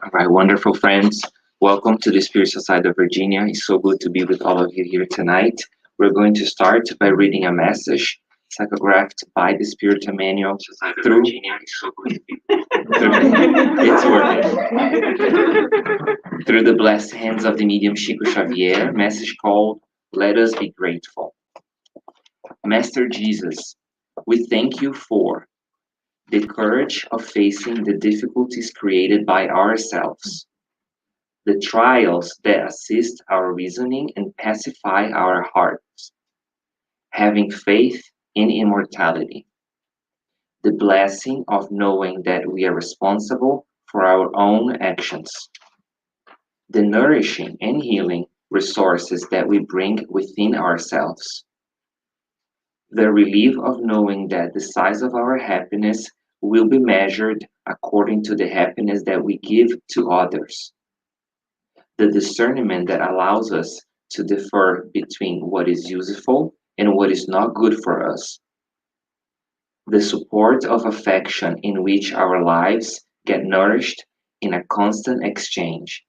All right, wonderful friends. Welcome to the Spiritual Side of Virginia. It's so good to be with all of you here tonight. We're going to start by reading a message psychographed by the Spiritual Manual through. It's working. Through the blessed hands of the medium Chico Xavier, message called Let Us Be Grateful. Master Jesus, we thank you for the courage of facing the difficulties created by ourselves, the trials that assist our reasoning and pacify our hearts, having faith in immortality, the blessing of knowing that we are responsible for our own actions, the nourishing and healing resources that we bring within ourselves, the relief of knowing that the size of our happiness will be measured according to the happiness that we give to others, the discernment that allows us to differ between what is useful and what is not good for us, the support of affection in which our lives get nourished in a constant exchange,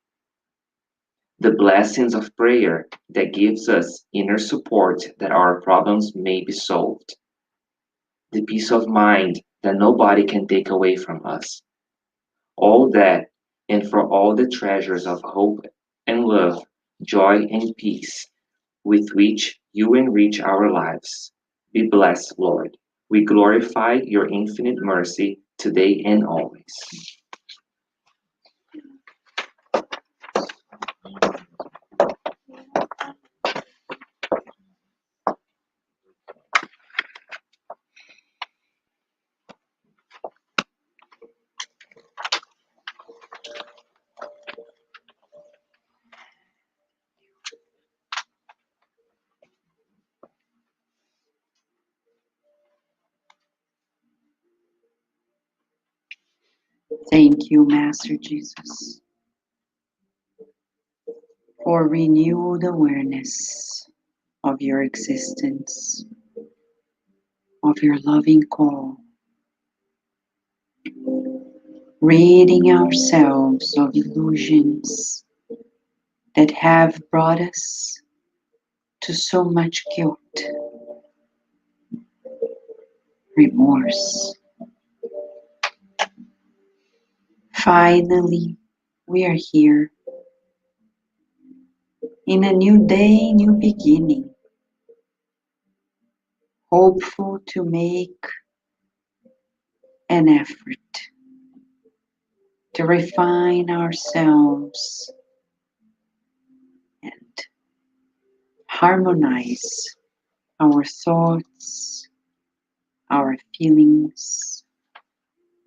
the blessings of prayer that gives us inner support that our problems may be solved, the peace of mind that nobody can take away from us, all that and for all the treasures of hope and love, joy and peace with which you enrich our lives. Be blessed, Lord. We glorify your infinite mercy today and always. Thank you, Master Jesus, for renewed awareness of your existence, of your loving call, ridding ourselves of illusions that have brought us to so much guilt, remorse. Finally, we are here in a new day, new beginning, hopeful to make an effort to refine ourselves and harmonize our thoughts, our feelings,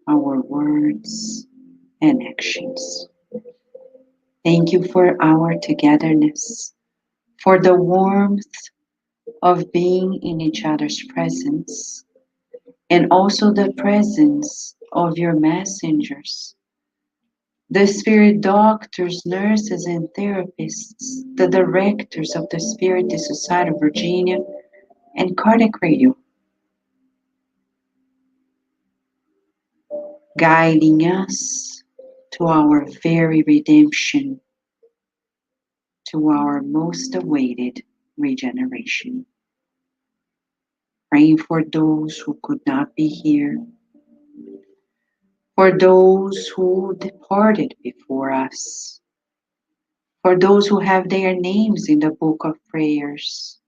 our words, and actions. Thank you for our togetherness, for the warmth of being in each other's presence, and also the presence of your messengers, the spirit doctors, nurses, and therapists, the directors of the Spirit Society of Virginia and Cardiac Radio, guiding us to our very redemption, to our most awaited regeneration. Praying for those who could not be here, for those who departed before us, for those who have their names in the book of prayers.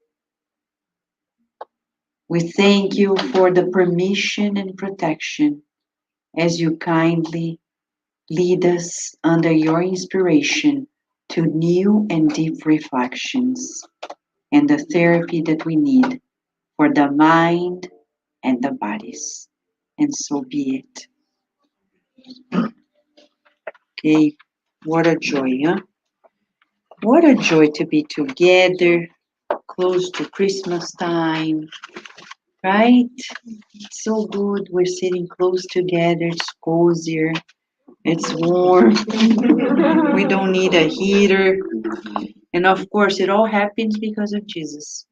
We thank you for the permission and protection as you kindly lead us under your inspiration to new and deep reflections and the therapy that we need for the mind and the bodies. And so be it. Okay, what a joy, huh? What a joy to be together, close to Christmas time, right? It's so good. We're sitting close together. It's cozier. It's warm. We don't need a heater. And of course, it all happens because of Jesus.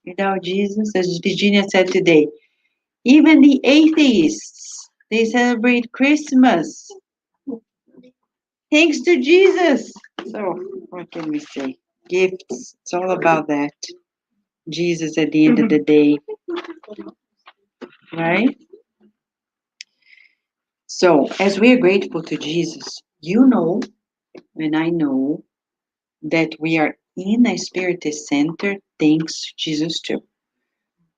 Without Jesus, as Virginia said today, even the atheists, they celebrate Christmas. Thanks to Jesus. So, what can we say? Gifts. It's all about that. Jesus at the end of the day, right? So, as we are grateful to Jesus, you know, and I know that we are in a spiritist center thanks to Jesus too.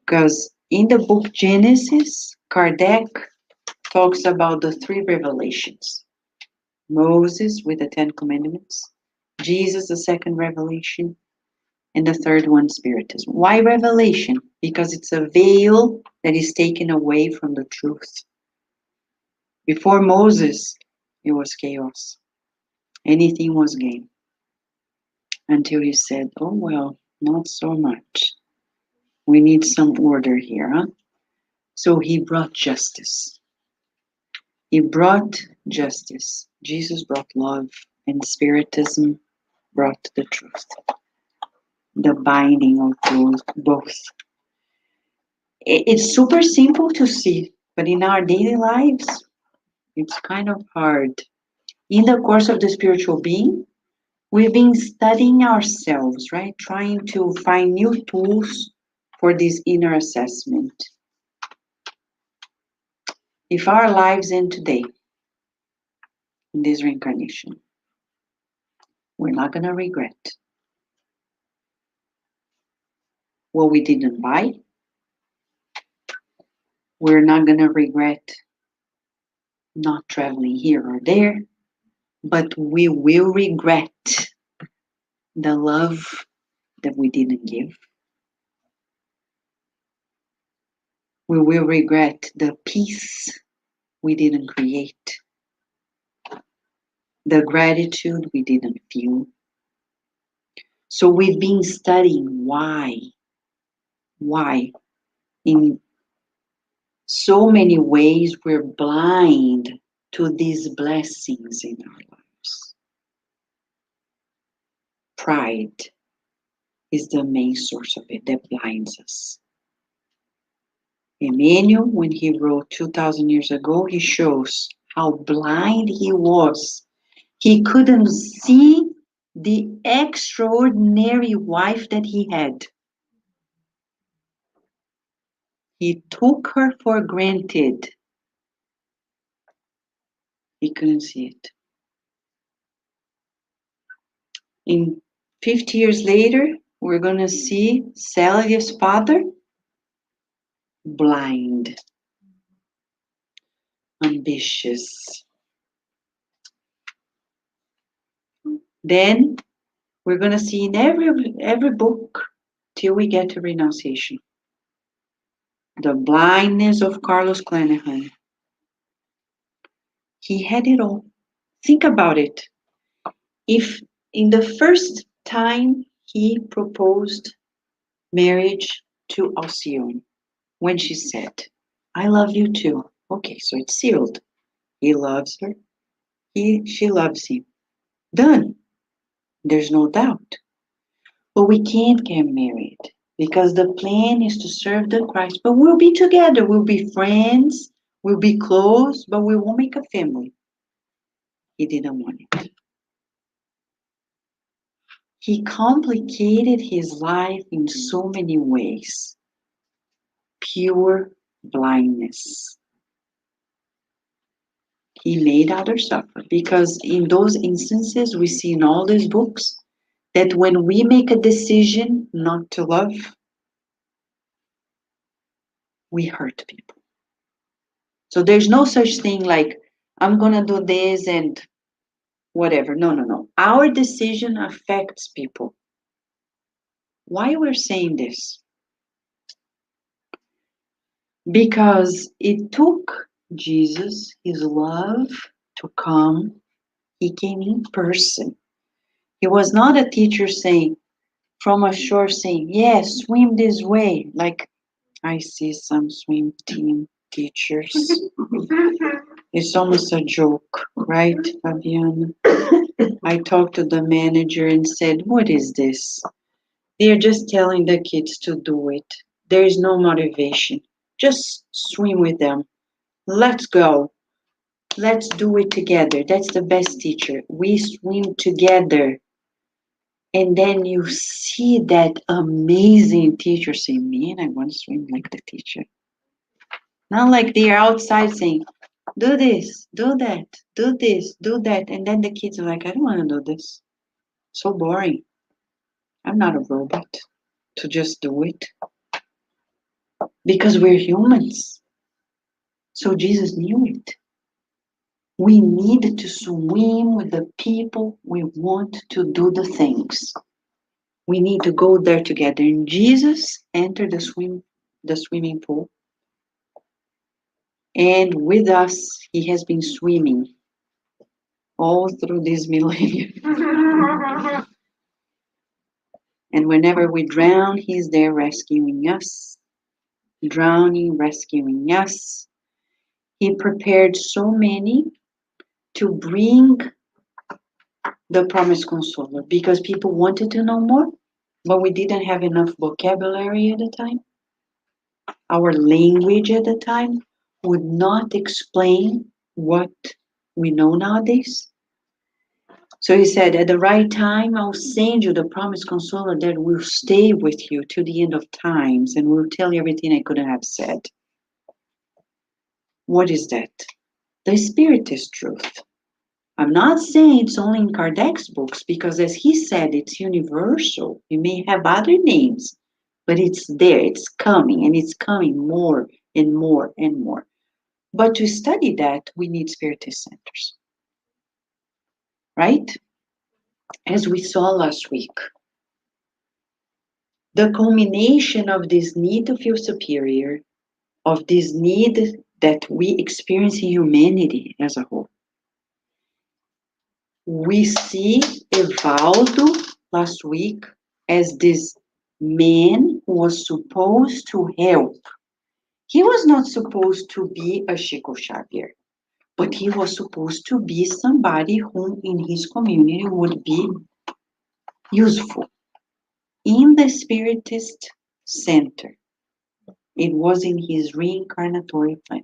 Because in the book Genesis, Kardec talks about the three revelations. Moses with the Ten Commandments, Jesus, the second revelation, and the third one, Spiritism. Why revelation? Because it's a veil that is taken away from the truth. Before Moses, it was chaos. Anything was gain. Until he said, oh, well, not so much. We need some order here, huh? So he brought justice. He brought justice. Jesus brought love, and Spiritism brought the truth. The binding of those both. It's super simple to see, but in our daily lives, it's kind of hard. In the course of the spiritual being, we've been studying ourselves, right? Trying to find new tools for this inner assessment. If our lives end today, in this reincarnation, we're not going to regret what we didn't buy. We're not going to regret not traveling here or there, but we will regret the love that we didn't give. We will regret the peace we didn't create, the gratitude we didn't feel. So we've been studying why in so many ways we're blind to these blessings in our lives. Pride is the main source of it that blinds us. Emmanuel, when he wrote 2,000 years ago, he shows how blind he was. He couldn't see the extraordinary wife that he had. He took her for granted. He couldn't see it. In 50 years later, we're going to see Celia's father blind, ambitious. Then we're going to see in every book till we get to renunciation the blindness of Carlos Clanahan. He had it all. Think about it. If in the first time he proposed marriage to Alcyone, when she said, I love you too. Okay, so it's sealed. He loves her. She loves him. Done. There's no doubt. But we can't get married because the plan is to serve the Christ. But we'll be together. We'll be friends. We'll be close, but we won't make a family. He didn't want it. He complicated his life in so many ways. Pure blindness. He made others suffer because in those instances we see in all these books that when we make a decision not to love, we hurt people. So there's no such thing like, I'm going to do this and whatever. No. Our decision affects people. Why we're saying this? Because it took Jesus, his love, to come. He came in person. He was not a teacher saying, from a shore saying, yes, swim this way. Like I see some swim team teachers. It's almost a joke, right, Fabiana? I talked to the manager and said, what is this? They're just telling the kids to do it. There is no motivation. Just swim with them. Let's go. Let's do it together. That's the best teacher. We swim together. And then you see that amazing teacher say, man, I want to swim like the teacher. Not like they're outside saying, do this, do that, do this, do that. And then the kids are like, I don't want to do this. So boring. I'm not a robot to just do it. Because we're humans. So Jesus knew it. We need to swim with the people we want to do the things. We need to go there together. And Jesus entered the swimming pool. And with us, he has been swimming all through this millennium. And whenever we drown, he's there rescuing us. Drowning, rescuing us. He prepared so many to bring the promised consoler because people wanted to know more, but we didn't have enough vocabulary at the time. Our language at the time would not explain what we know nowadays. So he said, at the right time, I'll send you the promised consoler that will stay with you till the end of times and will tell you everything I couldn't have said. What is that? The Spirit is truth. I'm not saying it's only in Kardec's books because, as he said, it's universal. It may have other names, but it's there, it's coming, and it's coming more and more and more. But to study that, we need spiritist centers, right? As we saw last week, the culmination of this need to feel superior, of this need that we experience in humanity as a whole. We see Evaldo last week as this man who was supposed to help. He was not supposed to be a Chico Xavier, but he was supposed to be somebody who in his community would be useful. In the Spiritist Center, it was in his reincarnatory plan.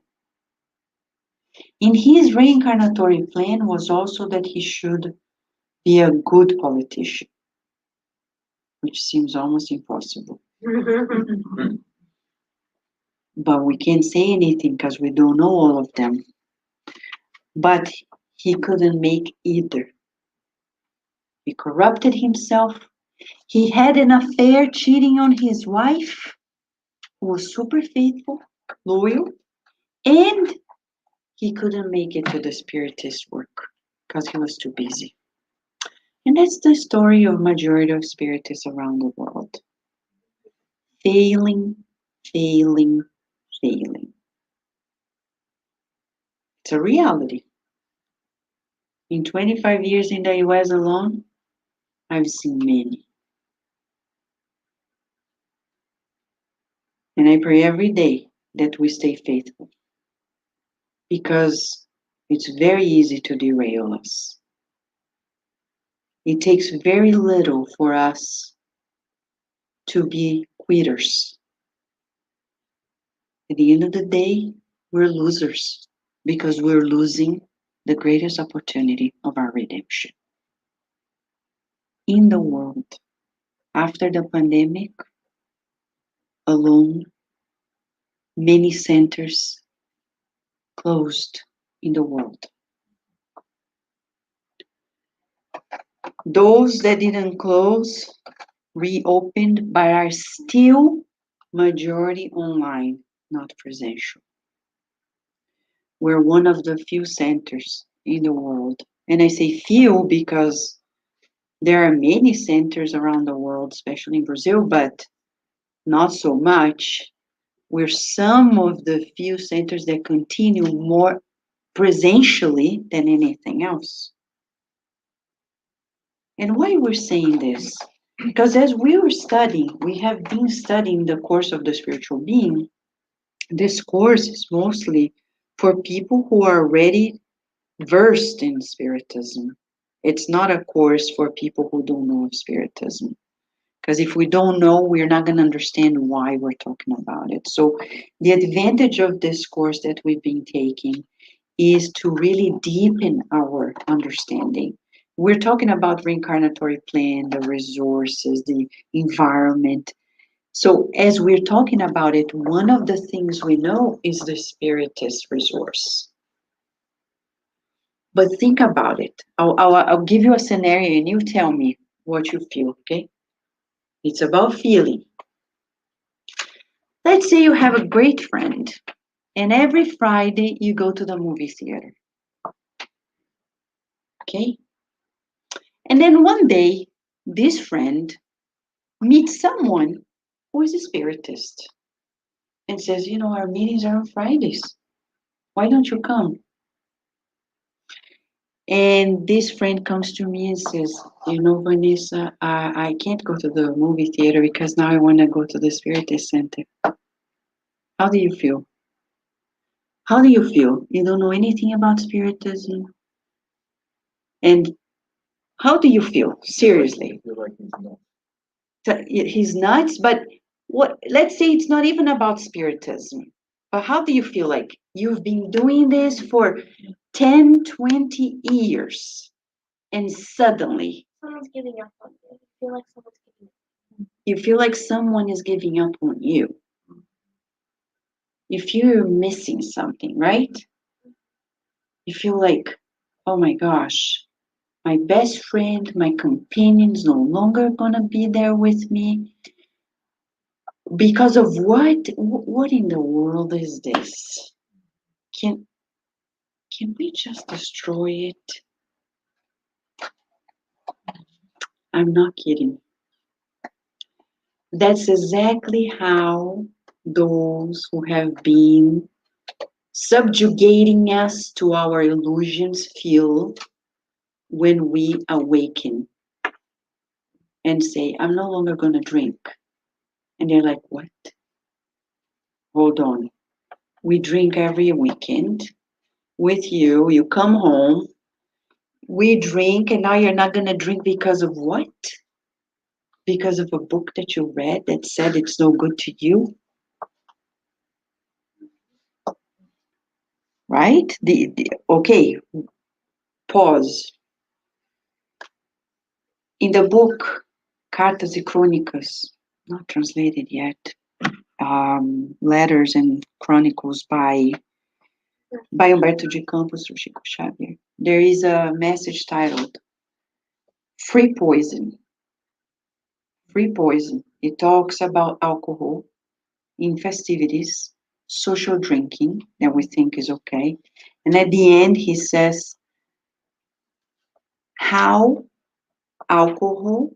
In his reincarnatory plan was also that he should be a good politician, which seems almost impossible. But we can't say anything because we don't know all of them. But he couldn't make either. He corrupted himself. He had an affair cheating on his wife, who was super faithful, loyal, and he couldn't make it to the spiritist work because he was too busy. And that's the story of majority of spiritists around the world. Failing, failing, failing. It's a reality. In 25 years in the US alone, I've seen many. And I pray every day that we stay faithful because it's very easy to derail us. It takes very little for us to be quitters. At the end of the day, we're losers because we're losing the greatest opportunity of our redemption. In the world, after the pandemic, alone, many centers closed in the world. Those that didn't close reopened but are still majority online, not presential. We're one of the few centers in the world. And I say few because there are many centers around the world, especially in Brazil, but not so much. We're some of the few centers that continue more presentially than anything else. And why we're saying this? Because as we were studying, we have been studying the course of the spiritual being. This course is mostly for people who are already versed in Spiritism. It's not a course for people who don't know of Spiritism. Because if we don't know, we're not going to understand why we're talking about it. So the advantage of this course that we've been taking is to really deepen our understanding. We're talking about reincarnatory plan, the resources, the environment. So as we're talking about it, one of the things we know is the spiritist resource. But think about it. I'll give you a scenario and you tell me what you feel, okay? It's about feeling. Let's say you have a great friend and every Friday you go to the movie theater, okay? And then one day, this friend meets someone who is a spiritist and says, you know, our meetings are on Fridays. Why don't you come? And this friend comes to me and says, you know, Vanessa, I can't go to the movie theater because now I want to go to the Spiritist Center. How do you feel? How do you feel? You don't know anything about Spiritism? And how do you feel? Seriously. He's nuts, but what? Let's say it's not even about Spiritism. But how do you feel like you've been doing this for 10, 20 years and suddenly Someone's giving up on you. You feel like someone's giving up. you feel like someone is giving up on you? You feel you're missing something, right? You feel like, oh my gosh, my best friend, my companion's no longer gonna be there with me. Because of what? What in the world is this? Can can we just destroy it? I'm not kidding. That's exactly how those who have been subjugating us to our illusions feel when we awaken and say, I'm no longer going to drink. And they're like, what? Hold on. We drink every weekend with you. You come home. We drink, and now you're not going to drink because of what? Because of a book that you read that said it's no good to you? Right? Okay, pause. In the book, Cartas e Crônicas, not translated yet, Letters and Chronicles by Humberto de Campos through Chico Xavier, there is a message titled Free Poison. Free Poison. It talks about alcohol in festivities, social drinking that we think is okay. And at the end, he says how alcohol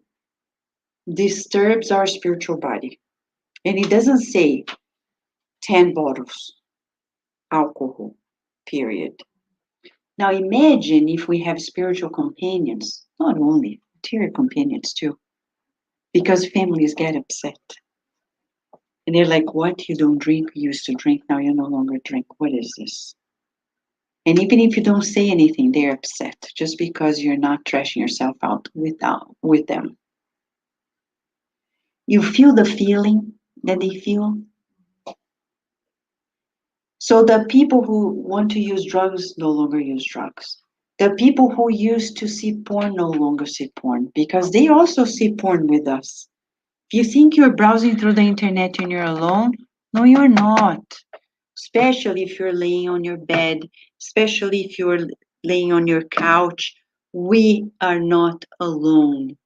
disturbs our spiritual body. And he doesn't say 10 bottles, alcohol, period. Now imagine if we have spiritual companions, not only material companions too, because families get upset. And they're like, what? You don't drink? You used to drink, now you no longer drink. What is this? And even if you don't say anything, they're upset just because you're not trashing yourself out with them. You feel the feeling that they feel. So the people who want to use drugs no longer use drugs. The people who used to see porn no longer see porn because they also see porn with us. If you think you're browsing through the internet and you're alone, no, you're not. Especially if you're laying on your bed, especially if you're laying on your couch, we are not alone.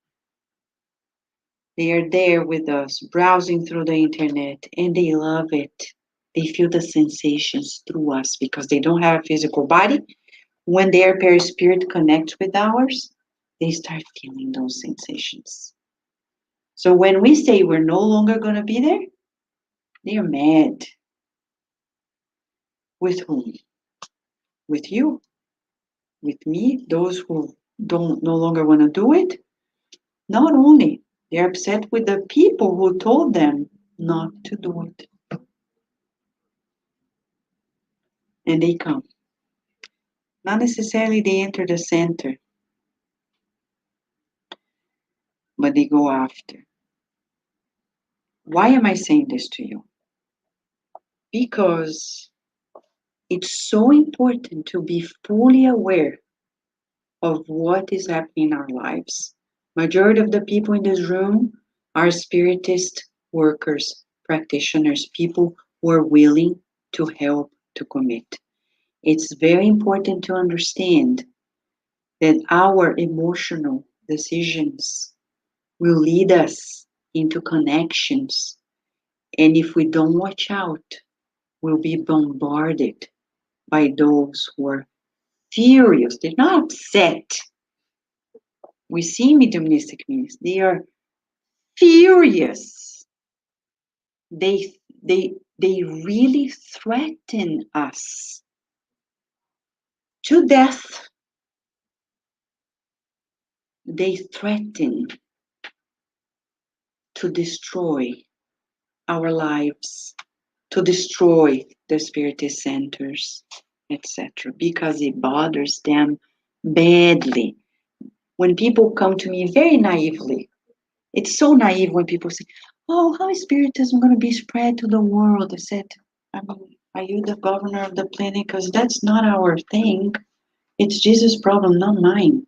They are there with us, browsing through the internet, and they love it. They feel the sensations through us because they don't have a physical body. When their perispirit connects with ours, they start feeling those sensations. So when we say we're no longer going to be there, they're mad. With whom? With you? With me? Those who don't no longer want to do it? Not only, they're upset with the people who told them not to do it. And they come. Not necessarily they enter the center, but they go after. Why am I saying this to you? Because It's so important to be fully aware of what is happening in our lives. Majority of the people in this room are spiritist workers, practitioners, people who are willing to help, to commit. It's very important to understand that our emotional decisions will lead us into connections. And if we don't watch out, we'll be bombarded by those who are furious. They're not upset. We see mediumistic means they are furious. They really threaten us to death. They threaten to destroy our lives, to destroy the spiritist centers, etc., because it bothers them badly. When people come to me very naively, it's so naive when people say, "Oh, how is spiritism going to be spread to the world?" I said, "I mean, are you the governor of the planet? Because that's not our thing. It's Jesus' problem, not mine.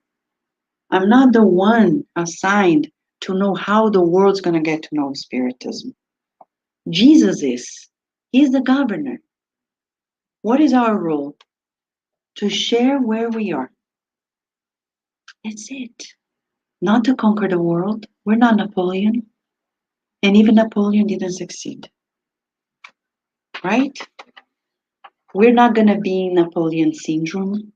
I'm not the one assigned to know how the world's going to get to know spiritism. Jesus is. He's the governor. What is our role? To share where we are. That's it. Not to conquer the world. We're not Napoleon. And even Napoleon didn't succeed. Right? We're not going to be in Napoleon syndrome.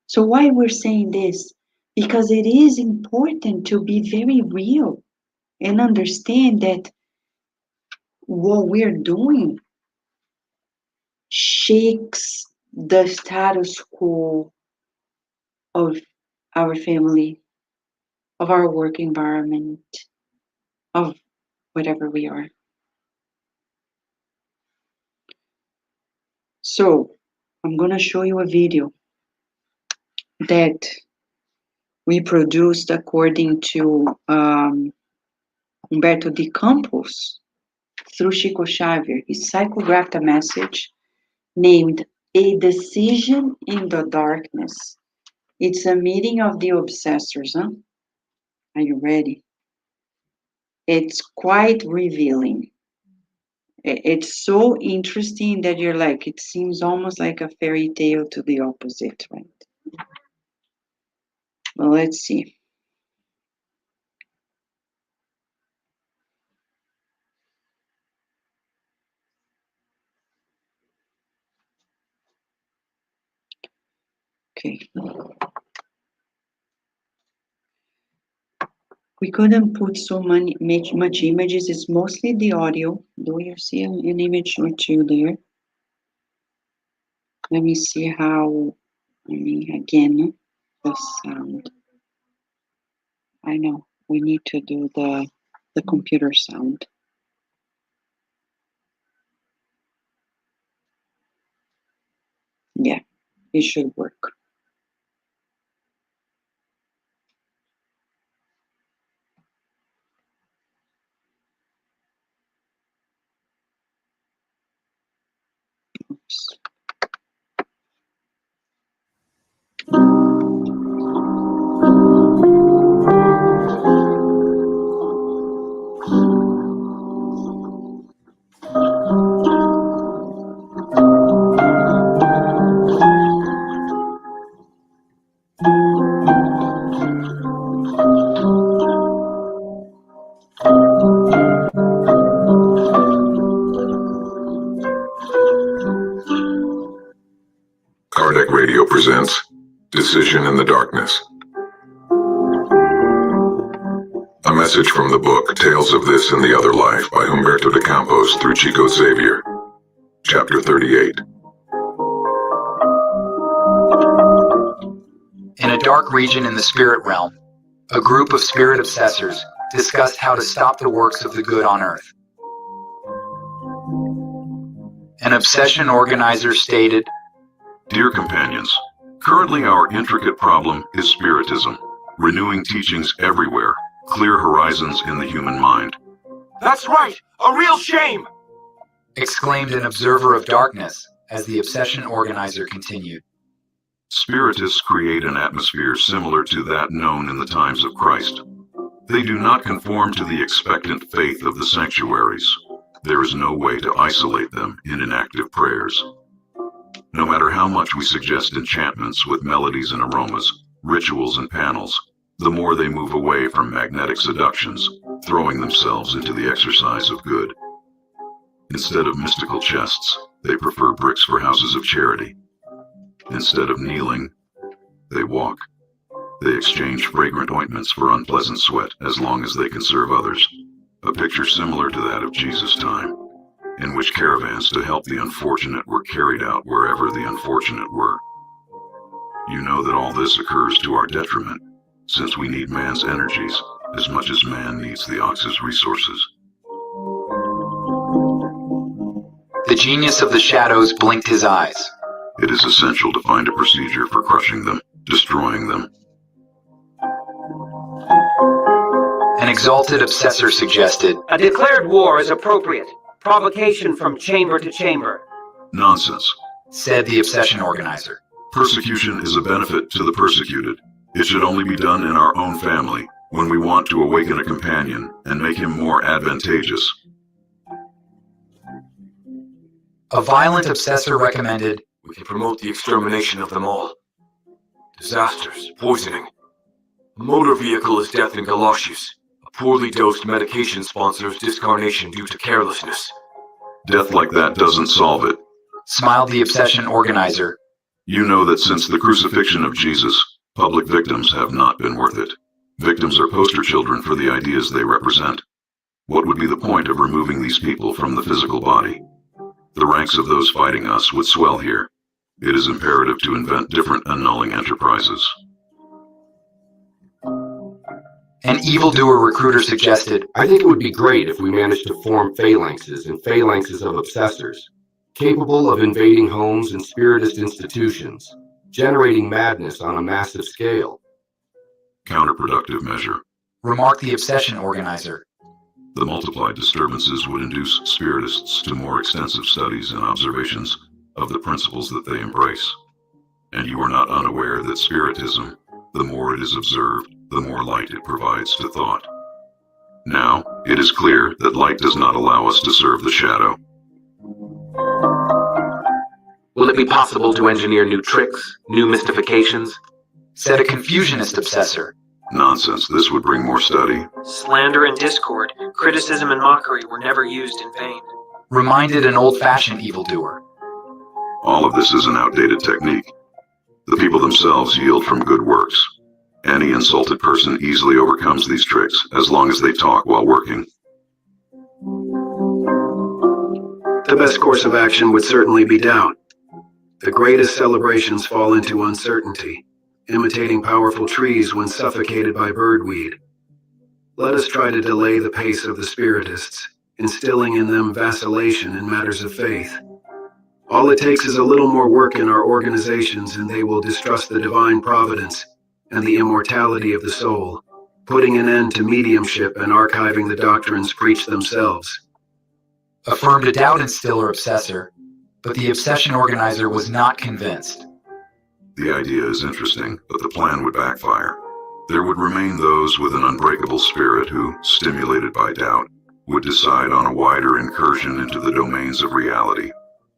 So why we're saying this? Because it is important to be very real and understand that what we're doing shakes the status quo of our family, of our work environment, of whatever we are. So I'm going to show you a video that we produced according to Humberto de Campos through Chico Xavier. He psychographed a message named A Decision in the Darkness. It's a meeting of the obsessors, huh? Are you ready? It's quite revealing. It's so interesting that you're like, it seems almost like a fairy tale to the opposite, right? Well, let's see. Okay. We couldn't put so much images. It's mostly the audio. Do you see an image or two there? Let me see how, again, the sound. I know, we need to do the computer sound. Yeah, it should work. Oops. Kardec Radio presents Decision in the Darkness. A message from the book Tales of This and the Other Life by Humberto de Campos through Chico Xavier. Chapter 38. In a dark region in the spirit realm, a group of spirit obsessors discussed how to stop the works of the good on earth. An obsession organizer stated, Dear companions, currently our intricate problem is Spiritism, renewing teachings everywhere, clear horizons in the human mind. That's right! A real shame! exclaimed an observer of darkness as the obsession organizer continued. Spiritists create an atmosphere similar to that known in the times of Christ. They do not conform to the expectant faith of the sanctuaries. There is no way to isolate them in inactive prayers. No matter how much we suggest enchantments with melodies and aromas, rituals and panels, the more they move away from magnetic seductions, throwing themselves into the exercise of good. Instead of mystical chests, they prefer bricks for houses of charity. Instead of kneeling, they walk. They exchange fragrant ointments for unpleasant sweat as long as they can serve others. A picture similar to that of Jesus' time, in which caravans to help the unfortunate were carried out wherever the unfortunate were. You know that all this occurs to our detriment, since we need man's energies as much as man needs the ox's resources. The genius of the shadows blinked his eyes. It is essential to find a procedure for crushing them, destroying them. An exalted obsessor suggested, A declared war is appropriate. Provocation from chamber to chamber. Nonsense. said the obsession organizer. Persecution is a benefit to the persecuted. It should only be done in our own family, when we want to awaken a companion and make him more advantageous. A violent obsessor recommended, We can promote the extermination of them all. Disasters, poisoning. A motor vehicle is death in galoshes. A poorly dosed medication sponsors discarnation due to carelessness. Death like that doesn't solve it. smiled the obsession organizer. You know that since the crucifixion of Jesus, public victims have not been worth it. Victims are poster children for the ideas they represent. What would be the point of removing these people from the physical body? The ranks of those fighting us would swell here. It is imperative to invent different annulling enterprises. An evildoer recruiter suggested, I think it would be great if we managed to form phalanxes and phalanxes of obsessors, capable of invading homes and spiritist institutions, generating madness on a massive scale. Counterproductive measure. remarked the obsession organizer. The multiplied disturbances would induce spiritists to more extensive studies and observations of the principles that they embrace. And you are not unaware that Spiritism, the more it is observed, the more light it provides to thought. Now, it is clear that light does not allow us to serve the shadow. Will it be possible to engineer new tricks, new mystifications? Said a confusionist obsessor. Nonsense, this would bring more study. Slander and discord, criticism and mockery were never used in vain. Reminded an old-fashioned evildoer. All of this is an outdated technique. The people themselves yield from good works. Any insulted person easily overcomes these tricks as long as they talk while working. The best course of action would certainly be doubt. The greatest celebrations fall into uncertainty, imitating powerful trees when suffocated by birdweed. Let us try to delay the pace of the spiritists, instilling in them vacillation in matters of faith. All it takes is a little more work in our organizations and they will distrust the divine providence and the immortality of the soul, putting an end to mediumship and archiving the doctrines preached themselves. Affirmed a doubt instiller obsessor, but the obsession organizer was not convinced. The idea is interesting, but the plan would backfire. There would remain those with an unbreakable spirit who, stimulated by doubt, would decide on a wider incursion into the domains of reality.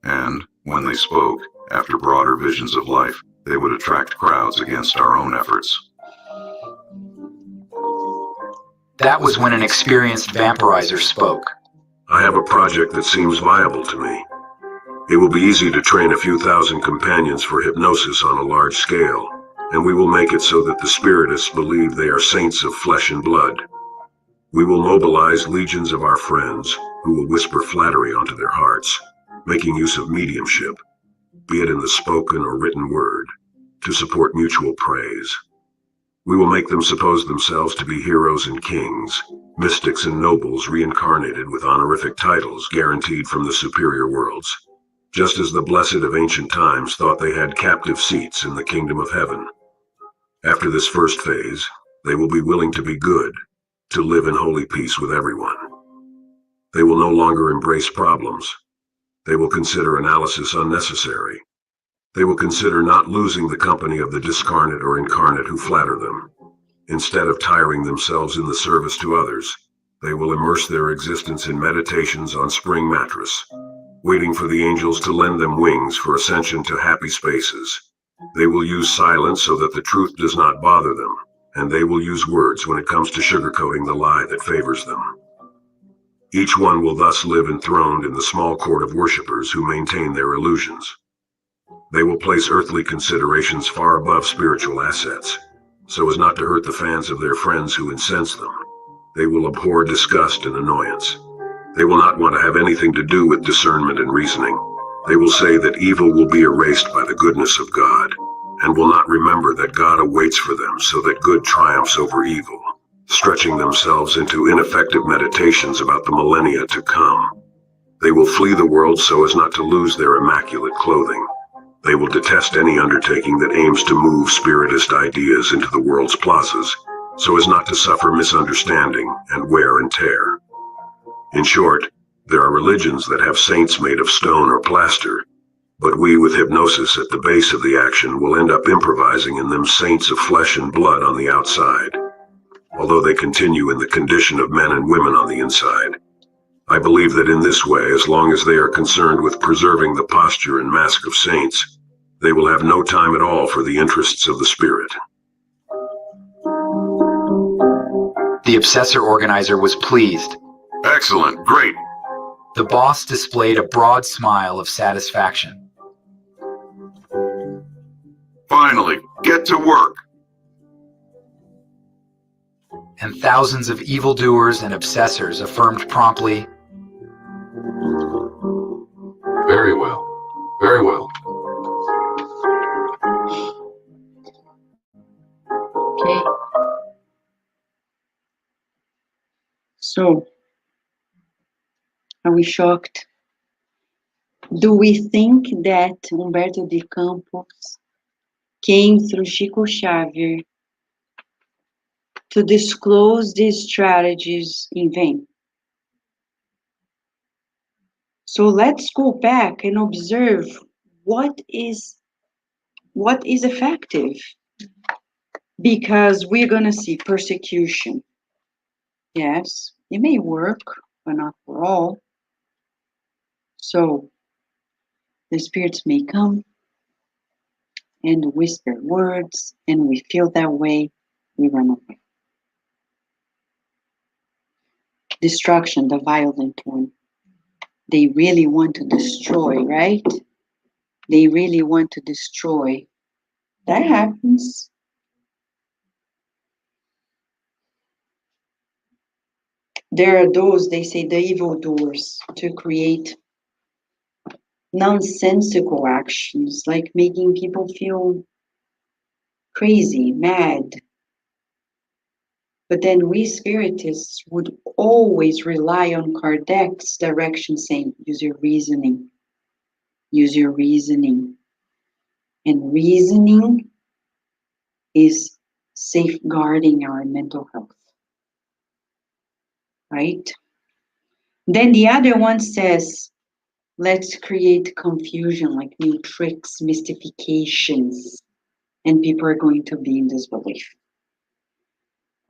And, when they spoke, after broader visions of life, they would attract crowds against our own efforts. That was when an experienced vampirizer spoke. I have a project that seems viable to me. It will be easy to train a few thousand companions for hypnosis on a large scale, and we will make it so that the spiritists believe they are saints of flesh and blood. We will mobilize legions of our friends who will whisper flattery onto their hearts, making use of mediumship, be it in the spoken or written word, to support mutual praise. We will make them suppose themselves to be heroes and kings, mystics and nobles reincarnated with honorific titles guaranteed from the superior worlds, just as the blessed of ancient times thought they had captive seats in the kingdom of heaven. After this first phase, they will be willing to be good, to live in holy peace with everyone. They will no longer embrace problems. They will consider analysis unnecessary. They will consider not losing the company of the discarnate or incarnate who flatter them. Instead of tiring themselves in the service to others, they will immerse their existence in meditations on spring mattress, waiting for the angels to lend them wings for ascension to happy spaces. They will use silence so that the truth does not bother them, and they will use words when it comes to sugarcoating the lie that favors them. Each one will thus live enthroned in the small court of worshippers who maintain their illusions. They will place earthly considerations far above spiritual assets, so as not to hurt the fans of their friends who incense them. They will abhor disgust and annoyance. They will not want to have anything to do with discernment and reasoning. They will say that evil will be erased by the goodness of God, and will not remember that God awaits for them so that good triumphs over evil, stretching themselves into ineffective meditations about the millennia to come. They will flee the world so as not to lose their immaculate clothing. They will detest any undertaking that aims to move spiritist ideas into the world's plazas, so as not to suffer misunderstanding and wear and tear. In short, there are religions that have saints made of stone or plaster, but we with hypnosis at the base of the action will end up improvising in them saints of flesh and blood on the outside, although they continue in the condition of men and women on the inside. I believe that in this way, as long as they are concerned with preserving the posture and mask of saints, they will have no time at all for the interests of the spirit. The obsessor organizer was pleased. Excellent, great. The boss displayed a broad smile of satisfaction. Finally, get to work. And thousands of evildoers and obsessors affirmed promptly, Very well. Very well. Okay. So, are we shocked? Do we think that Humberto de Campos came through Chico Xavier to disclose these strategies in vain? So let's go back and observe what is effective, because we're going to see persecution. Yes, it may work, but not for all. So the spirits may come and whisper words, and we feel that way, we run away. Destruction, the violent one. They really want to destroy, right? They really want to destroy. That happens. There are those, they say, the evildoers, to create nonsensical actions, like making people feel crazy, mad. But then we spiritists would always rely on Kardec's direction, saying, use your reasoning. Use your reasoning. And reasoning is safeguarding our mental health. Right? Then the other one says, let's create confusion, like new tricks, mystifications, and people are going to be in disbelief.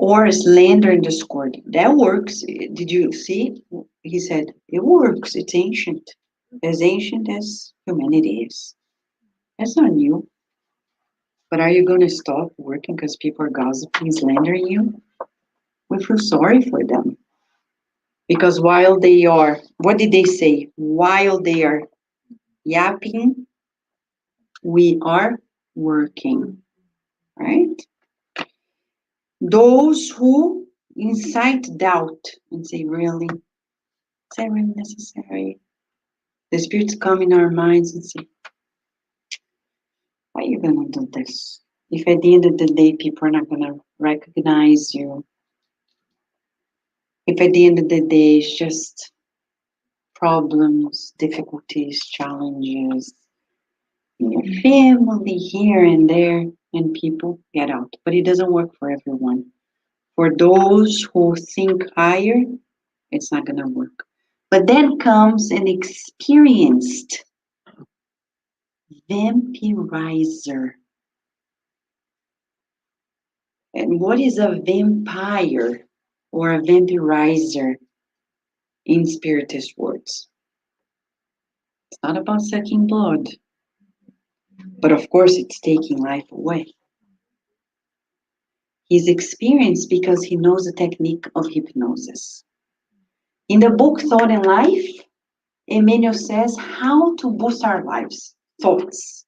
Or slander and discord. That works. Did you see? He said, it works. It's ancient as humanity is. That's not new. But are you going to stop working because people are gossiping, slandering you? We feel sorry for them. Because while they are, what did they say? While they are yapping, we are working, right? Those who incite doubt and say, really? Is that really necessary? The spirits come in our minds and say, why are you going to do this? If at the end of the day, people are not going to recognize you. If at the end of the day, it's just problems, difficulties, challenges in your family here and there, and people get out. But it doesn't work for everyone. For those who think higher, it's not going to work. But then comes an experienced vampirizer. And what is a vampire or a vampirizer in spiritist words? It's not about sucking blood, but of course it's taking life away. He's experienced because he knows the technique of hypnosis. In the book Thought and Life, Emmanuel says how to boost our lives, thoughts.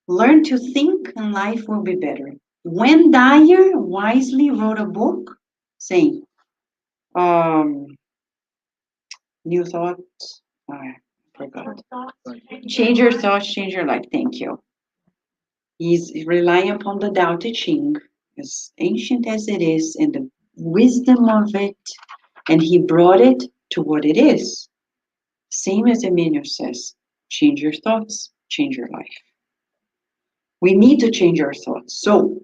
Learn to think and life will be better. Wayne Dyer wisely wrote a book saying, new thoughts, I forgot. Change your thoughts, change your life. Thank you. He's relying upon the Tao Te Ching, as ancient as it is, and the wisdom of it, and he brought it to what it is. Same as Emmanuel says, change your thoughts, change your life. We need to change our thoughts. So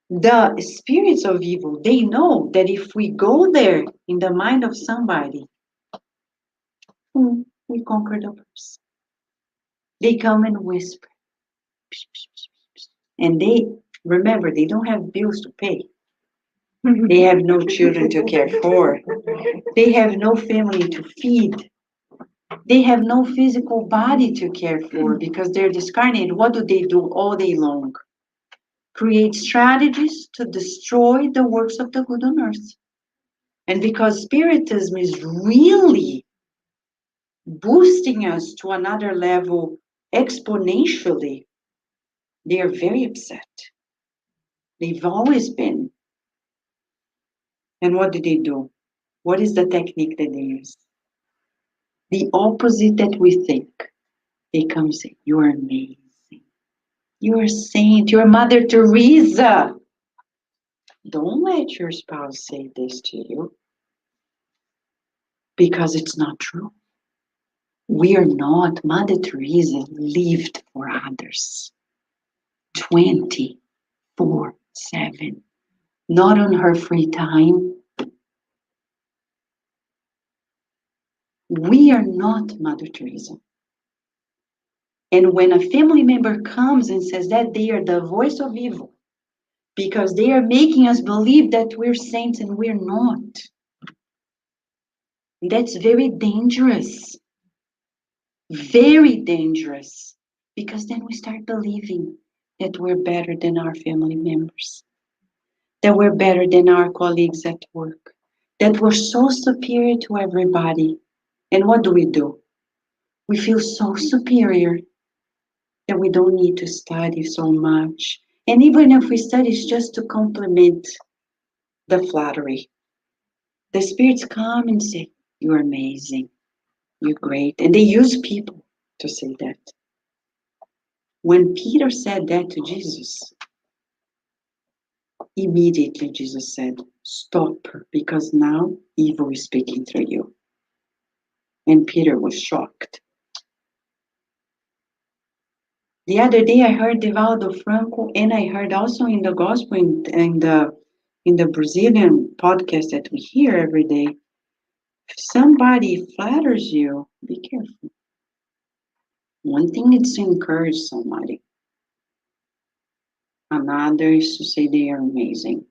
the spirits of evil, they know that if we go there in the mind of somebody, we conquer the person. They come and whisper. And they, remember, they don't have bills to pay. They have no children to care for. They have no family to feed. They have no physical body to care for because they're discarnated. What do they do all day long? Create strategies to destroy the works of the good on earth. And because Spiritism is really boosting us to another level exponentially, they are very upset. They've always been. And what do? What is the technique that they use? The opposite that we think. They come and say, you're amazing. You're a saint. You're Mother Teresa. Don't let your spouse say this to you. Because it's not true. We are not. Mother Teresa lived for others. 24/7. Not on her free time. We are not Mother Teresa. And when a family member comes and says that, they are the voice of evil. Because they are making us believe that we're saints and we're not. And that's very dangerous. Very dangerous. Because then we start believing that we're better than our family members. That we're better than our colleagues at work. That we're so superior to everybody. And what do? We feel so superior that we don't need to study so much. And even if we study, it's just to complement the flattery. The spirits come and say, you're amazing, you're great. And they use people to say that. When Peter said that to Jesus, immediately Jesus said, stop, because now evil is speaking through you. And Peter was shocked. The other day I heard Divaldo Franco, and I heard also in the gospel, in the Brazilian podcast that we hear every day, if somebody flatters you, be careful. One thing is to encourage somebody. Another is to say they are amazing.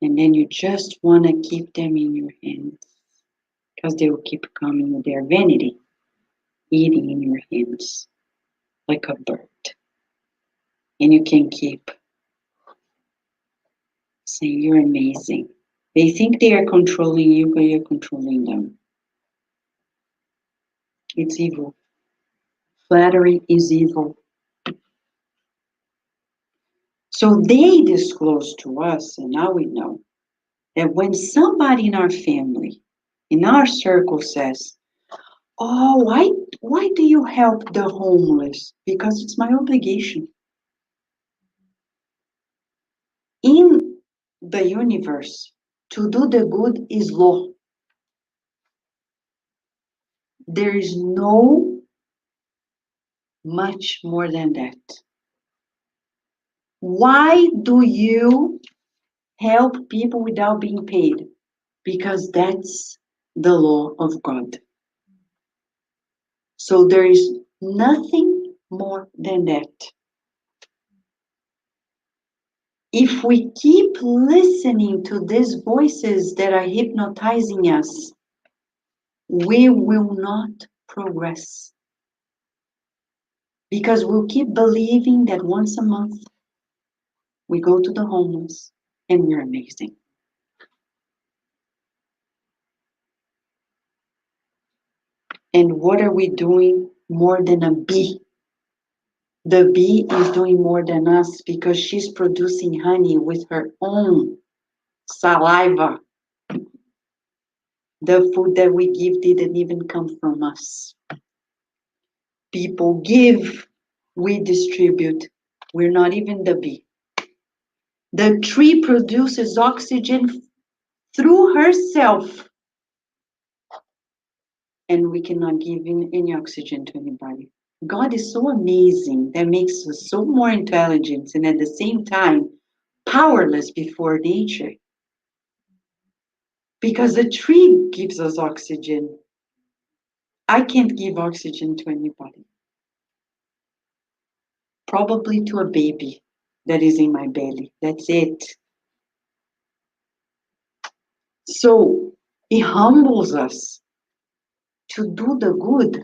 And then you just want to keep them in your hands. Because they will keep coming with their vanity, eating in your hands like a bird. And you can keep saying you're amazing. They think they are controlling you, but you're controlling them. It's evil. Flattery is evil. So they disclose to us, and now we know, that when somebody in our family, in our circle says, oh, why do you help the homeless? Because it's my obligation. In the universe, to do the good is law. There is no much more than that. Why do you help people without being paid? Because that's the law of God. So there is nothing more than that. If we keep listening to these voices that are hypnotizing us, we will not progress. Because we'll keep believing that once a month we go to the homeless and we're amazing. And what are we doing more than a bee? The bee is doing more than us because she's producing honey with her own saliva. The food that we give didn't even come from us. People give, we distribute. We're not even the bee. The tree produces oxygen through herself, and we cannot give any oxygen to anybody. God is so amazing that makes us so more intelligent and at the same time powerless before nature. Because the tree gives us oxygen. I can't give oxygen to anybody. Probably to a baby that is in my belly. That's it. So it humbles us to do the good.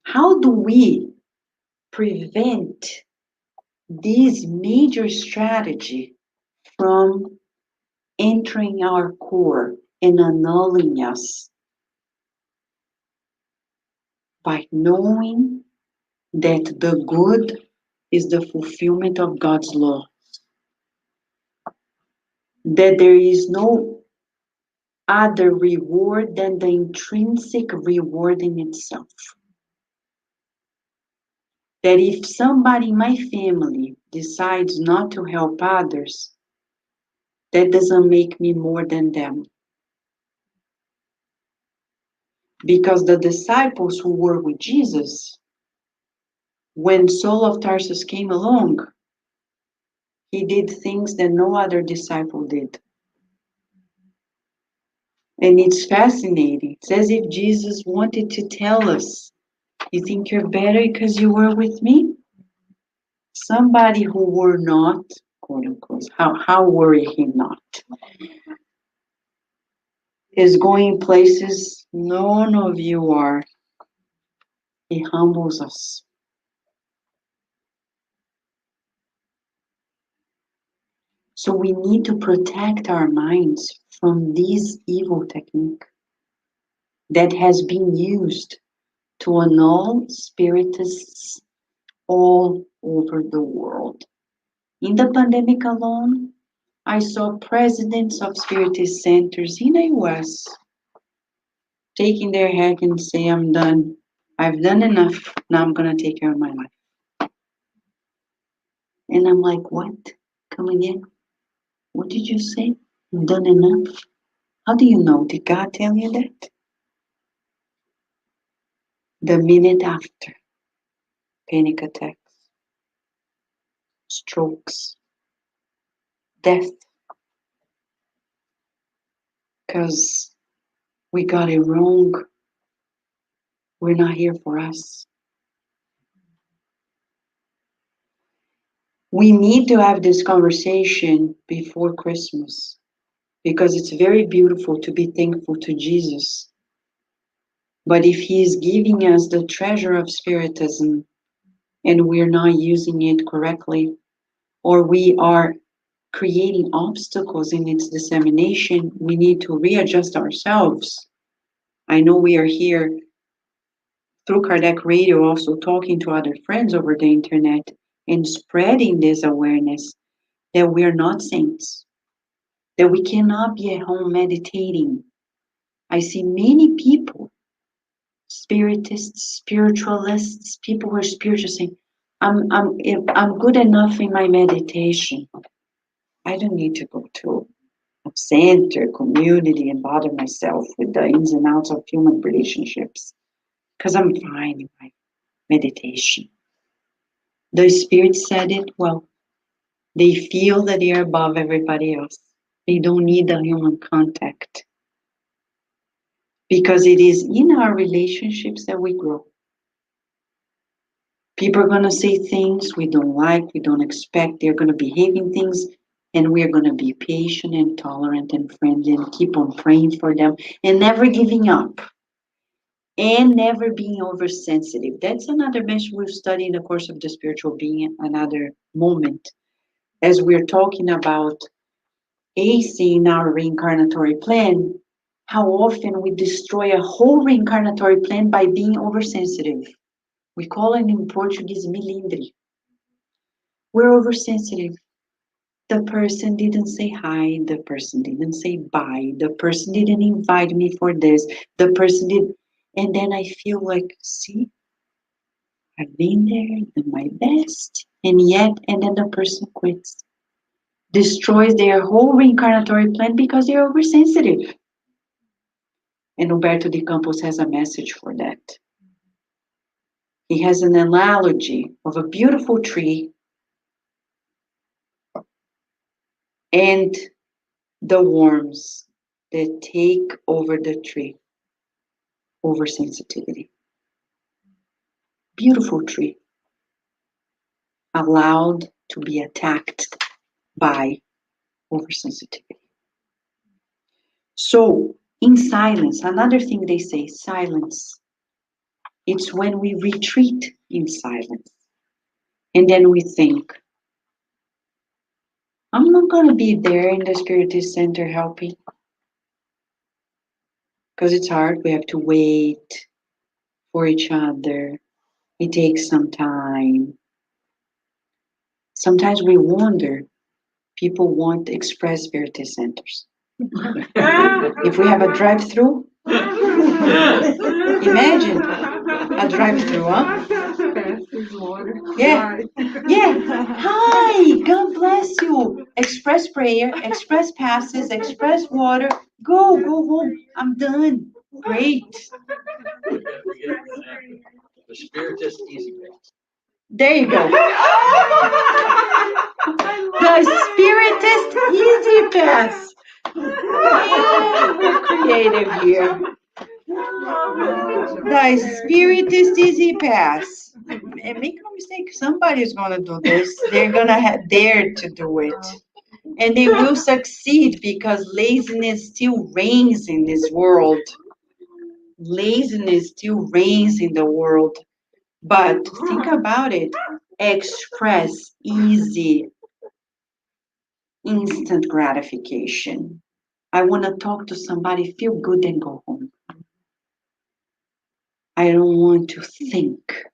How do we prevent this major strategy from entering our core and annulling us? By knowing that the good is the fulfillment of God's law. That there is no other reward than the intrinsic reward in itself. That if somebody in my family decides not to help others, that doesn't make me more than them. Because the disciples who were with Jesus, when Saul of Tarsus came along, he did things that no other disciple did. And it's fascinating. It's as if Jesus wanted to tell us, you think you're better because you were with me? Somebody who were not, quote unquote, how were he not? Is going places none of you are. He humbles us. So we need to protect our minds from this evil technique that has been used to annul spiritists all over the world. In the pandemic alone, I saw presidents of spiritist centers in the US taking their head and say, I'm done. I've done enough. Now I'm going to take care of my life. And I'm like, what? Come again? What did you say? You've done enough? How do you know? Did God tell you that? The minute after, panic attacks, strokes, death. Because we got it wrong. We're not here for us. We need to have this conversation before Christmas because it's very beautiful to be thankful to Jesus. But if he is giving us the treasure of Spiritism and we're not using it correctly, or we are creating obstacles in its dissemination, we need to readjust ourselves. I know we are here through Kardec Radio also talking to other friends over the internet and spreading this awareness that we are not saints, that we cannot be at home meditating. I see many people, spiritists, spiritualists, people who are spiritual saying, I'm good enough in my meditation. I don't need to go to a center, community, and bother myself with the ins and outs of human relationships because I'm fine in my meditation. The spirit said it well. They feel that they are above everybody else. They don't need the human contact. Because it is in our relationships that we grow. People are going to say things we don't like, we don't expect. They're going to behave in things, and we're going to be patient and tolerant and friendly and keep on praying for them and never giving up and never being oversensitive. That's another message we'll study in the course of the spiritual being, another moment, as we're talking about acing our reincarnatory plan. How often we destroy a whole reincarnatory plan by being oversensitive. We call it in Portuguese milindre. We're oversensitive. The person didn't say hi. The person didn't say bye. The person didn't invite me for this. The person did. And then I feel like, see, I've been there, done my best. And then the person quits. Destroys their whole reincarnatory plan because they're oversensitive. And Humberto de Campos has a message for that. He has an analogy of a beautiful tree and the worms that take over the tree. Oversensitivity. Beautiful tree. Allowed to be attacked by oversensitivity. So, in silence, another thing they say, silence. It's when we retreat in silence. And then we think, I'm not going to be there in the Spiritist Center helping. Because it's hard. We have to wait for each other. It takes some time. Sometimes we wonder, people want express Spiritist centers. If we have a drive-through, imagine a drive-through, huh? Yeah, yeah. Hi, God bless you. Express prayer, express passes, express water. Go home. I'm done. Great. The Spiritist Easy Pass. There you go. The Spiritist Easy Pass. We're creative here. The Spiritist Easy Pass. And make no mistake, somebody's gonna do this. They're gonna dare to do it. And they will succeed because laziness still reigns in this world. Laziness still reigns in the world. But think about it. Express, easy, instant gratification. I want to talk to somebody, feel good, and go home. I don't want to think.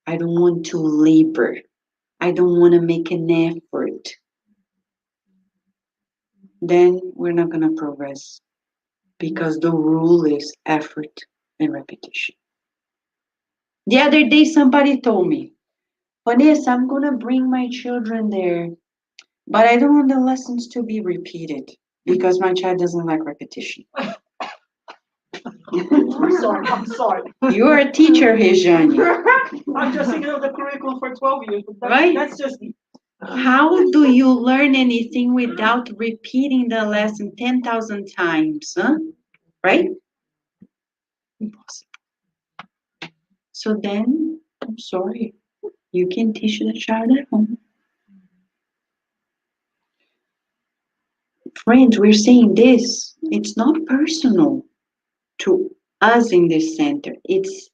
I don't want to labor. I don't want to make an effort. Then we're not going to progress because the rule is effort and repetition. The other day, somebody told me, Vanessa, I'm going to bring my children there, but I don't want the lessons to be repeated because my child doesn't like repetition. I'm sorry. You are a teacher, Rejane. I'm just thinking of the curriculum for 12 years. But Right? That's just me. How do you learn anything without repeating the lesson 10,000 times? Huh? Right? Impossible. So then, I'm sorry. You can teach the child at home. Friends, we're saying this. It's not personal to us in this center. It's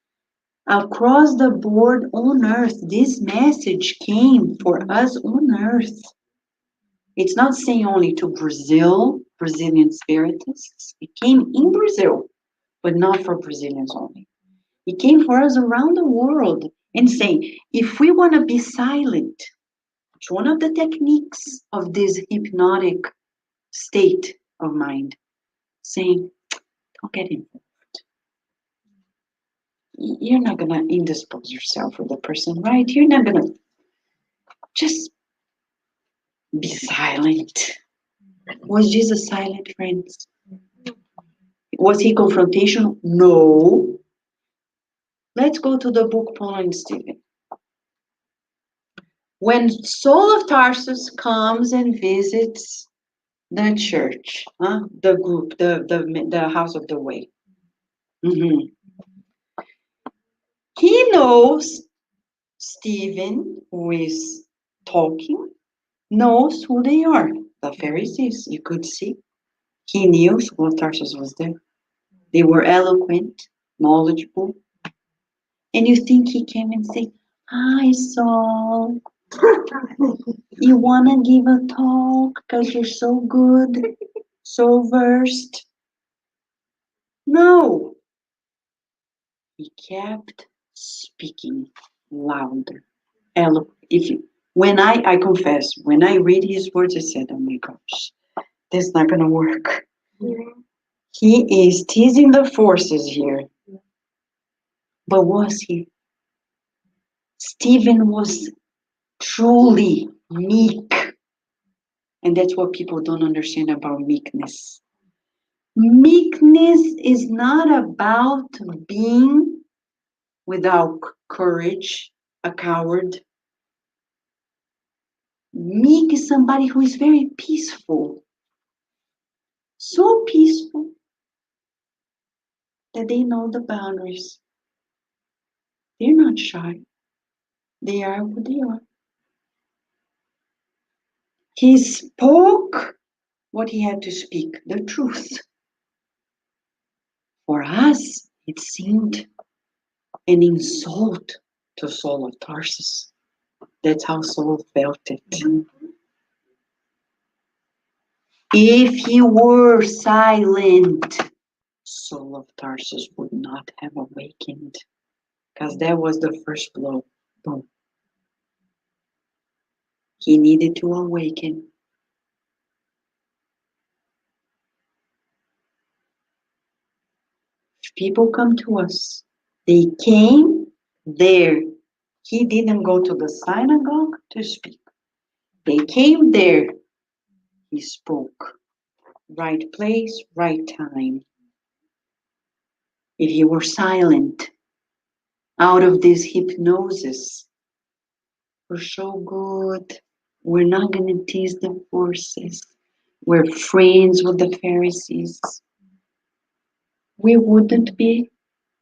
across the board on earth. This message came for us on earth. It's not saying only to Brazil, Brazilian Spiritists. It came in Brazil, but not for Brazilians only. It came for us around the world and saying, if we want to be silent, it's one of the techniques of this hypnotic state of mind, saying, don't get involved. You're not going to indispose yourself with the person, right? You're not going to just be silent. Was Jesus silent, friends? Was he confrontational? No. Let's go to the book Paul and Stephen. When Saul of Tarsus comes and visits the church, the group, the house of the way, Mhm. He knows Stephen, who is talking, knows who they are. The Pharisees, you could see. He knew Saul of Tarsus was there. They were eloquent, knowledgeable. And you think he came and said, "Hi, Saul. You want to give a talk because you're so good, so versed?" No. He kept speaking louder. I confess, when I read his words, I said, "Oh my gosh, this is not going to work." He is teasing the forces here. But was he? Stephen was truly meek. And that's what people don't understand about meekness. Meekness is not about being without courage, a coward. Meek is somebody who is very peaceful. So peaceful that they know the boundaries. They're not shy. They are who they are. He spoke what he had to speak, the truth. For us, it seemed an insult to Saul of Tarsus. That's how Saul felt it. If he were silent, Saul of Tarsus would not have awakened, because that was the first blow. Boom. He needed to awaken. If people come to us, they came there. He didn't go to the synagogue to speak. They came there. He spoke. Right place, right time. If he were silent, out of this hypnosis, we're so good. We're not going to tease the forces. We're friends with the Pharisees. We wouldn't be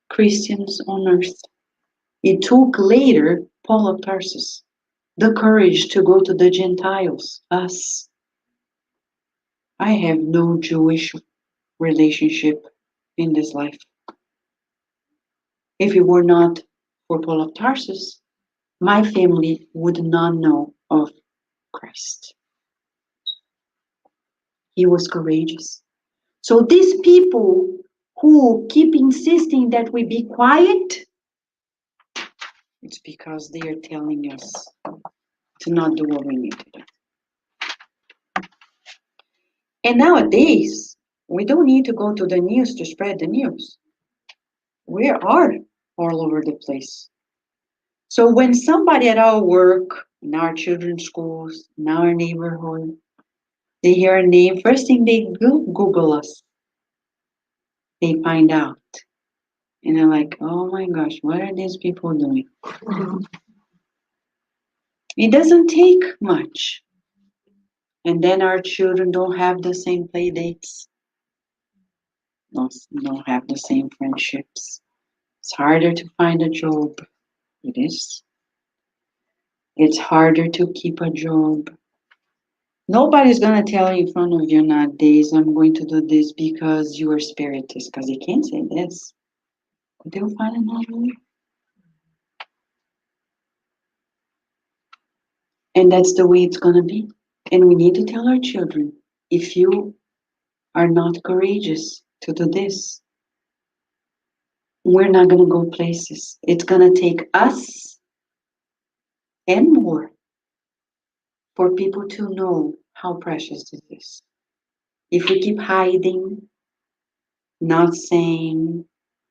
Christians on earth. It took later Paul of Tarsus the courage to go to the Gentiles, us. I have no Jewish relationship in this life. If it were not for Paul of Tarsus, my family would not know of Christ. He was courageous. So these people who keep insisting that we be quiet, it's because they are telling us to not do what we need to do. And nowadays, we don't need to go to the news to spread the news. We are all over the place. So when somebody at our work, in our children's schools, in our neighborhood, they hear a name, first thing they do, Google us. They find out. And they're like, "Oh my gosh, what are these people doing?" It doesn't take much. And then our children don't have the same play dates. Don't have the same friendships. It's harder to find a job. It is. It's harder to keep a job. Nobody's gonna tell you in front of you nowadays, "I'm going to do this because you are spiritist," because they can't say this. But they'll find another way. And that's the way it's gonna be. And we need to tell our children, if you are not courageous to do this, we're not gonna go places. It's gonna take us and more for people to know how precious this is. If we keep hiding, not saying,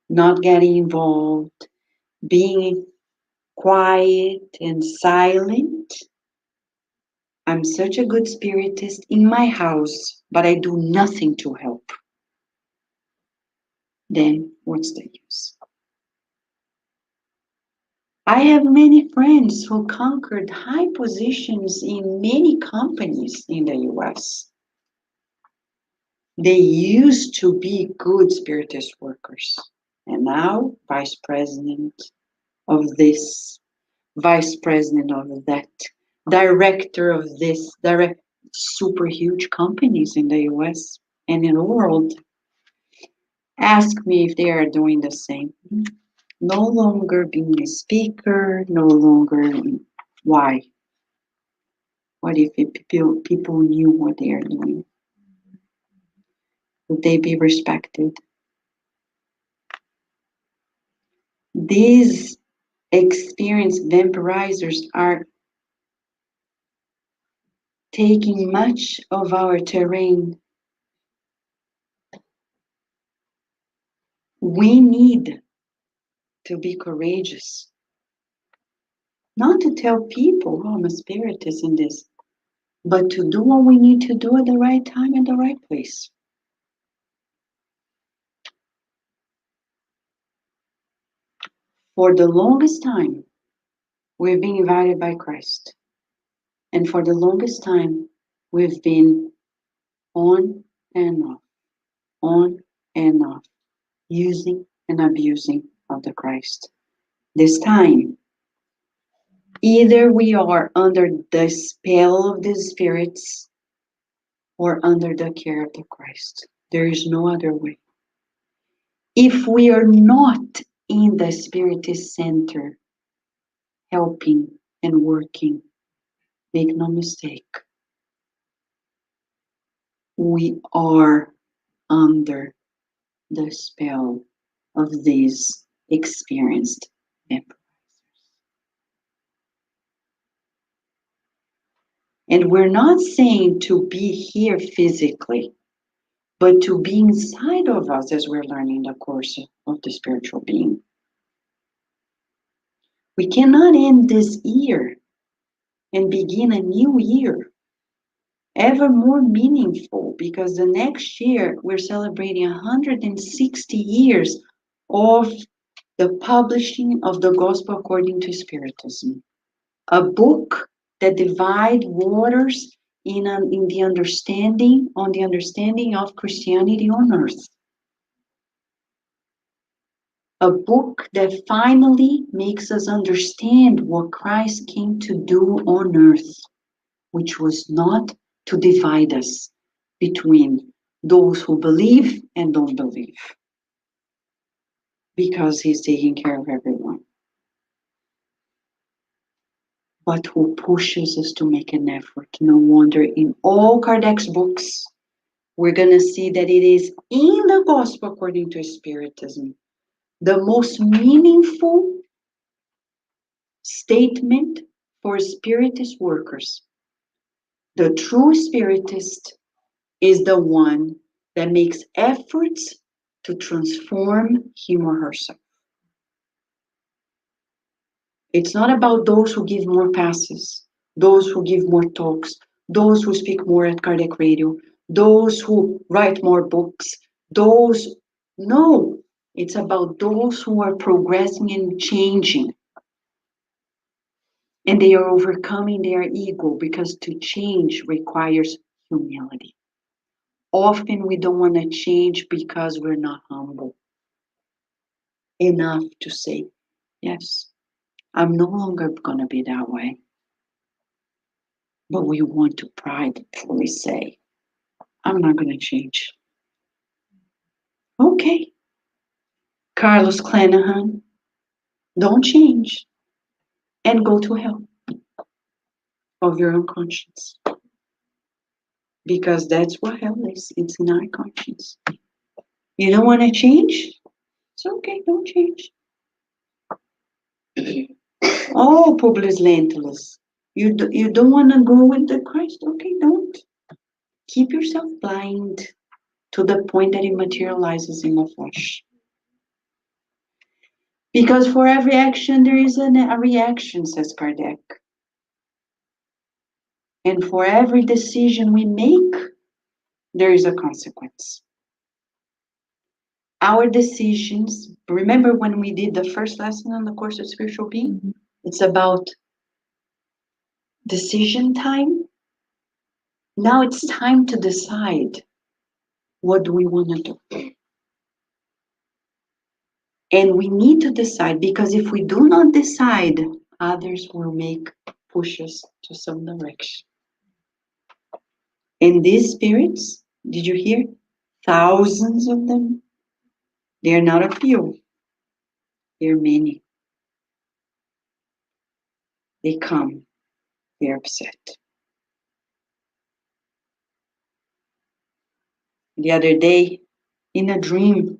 not getting involved, being quiet and silent, I'm such a good spiritist in my house, but I do nothing to help. Then what's the use? I have many friends who conquered high positions in many companies in the US. They used to be good spiritist workers. and now vice president of this, vice president of that, director of this, super huge companies in the US and in the world. Ask me if they are doing the same. No longer being a speaker, no longer. Why? What if people knew what they are doing? Would they be respected? These experienced vampirizers are taking much of our terrain. We need to be courageous. Not to tell people, oh, I'm a spiritist in this, but to do what we need to do at the right time and the right place. For the longest time, we've been invited by Christ. And for the longest time, we've been on and on and off, using and abusing of the Christ. This time, either we are under the spell of the spirits or under the care of the Christ. There is no other way. If we are not in the Spiritist center, helping and working, make no mistake, we are under the spell of these experienced vampirizers. And we're not saying to be here physically, but to be inside of us as we're learning the course of the spiritual being. We cannot end this year and begin a new year, ever more meaningful, because the next year we're celebrating 160 years of the publishing of the Gospel according to Spiritism, a book that divides waters in the understanding of Christianity on earth. A book that finally makes us understand what Christ came to do on earth, which was not to divide us between those who believe and don't believe, because he's taking care of everyone, but who pushes us to make an effort. No wonder in all Kardec's books, we're going to see that it is in the Gospel according to Spiritism, the most meaningful statement for Spiritist workers. The true Spiritist is the one that makes efforts to transform him or herself. It's not about those who give more passes, those who give more talks, those who speak more at Kardec Radio, those who write more books, no, it's about those who are progressing and changing. And they are overcoming their ego, because to change requires humility. Often we don't want to change because we're not humble enough to say, yes, I'm no longer going to be that way. But we want to pridefully say, I'm not going to change. Okay. Carlos Clanahan, don't change and go to hell of your own conscience. Because that's what hell is. It's in our conscience. You don't want to change? It's okay, don't change. Oh, Publius Lentulus, you don't want to go with the Christ? Okay, don't. Keep yourself blind to the point that it materializes in the flesh. Because for every action, there is a reaction, says Kardec. And for every decision we make, there is a consequence. Our decisions, remember when we did the first lesson on the course of spiritual being? Mm-hmm. It's about decision time. Now it's time to decide, what do we want to do? And we need to decide, because if we do not decide, others will push us to some direction. And these spirits, did you hear? Thousands of them. They are not a few. They are many. They come. They're upset. The other day, in a dream,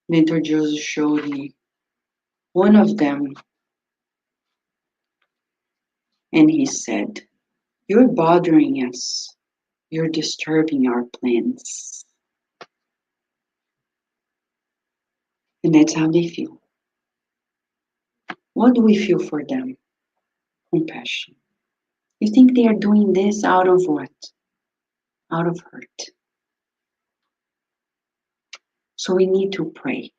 Mentor Joseph showed me one of them, and he said, "You're bothering us. You're disturbing our plans." And that's how they feel. What do we feel for them? Compassion. You think they are doing this out of what? Out of hurt. So we need to pray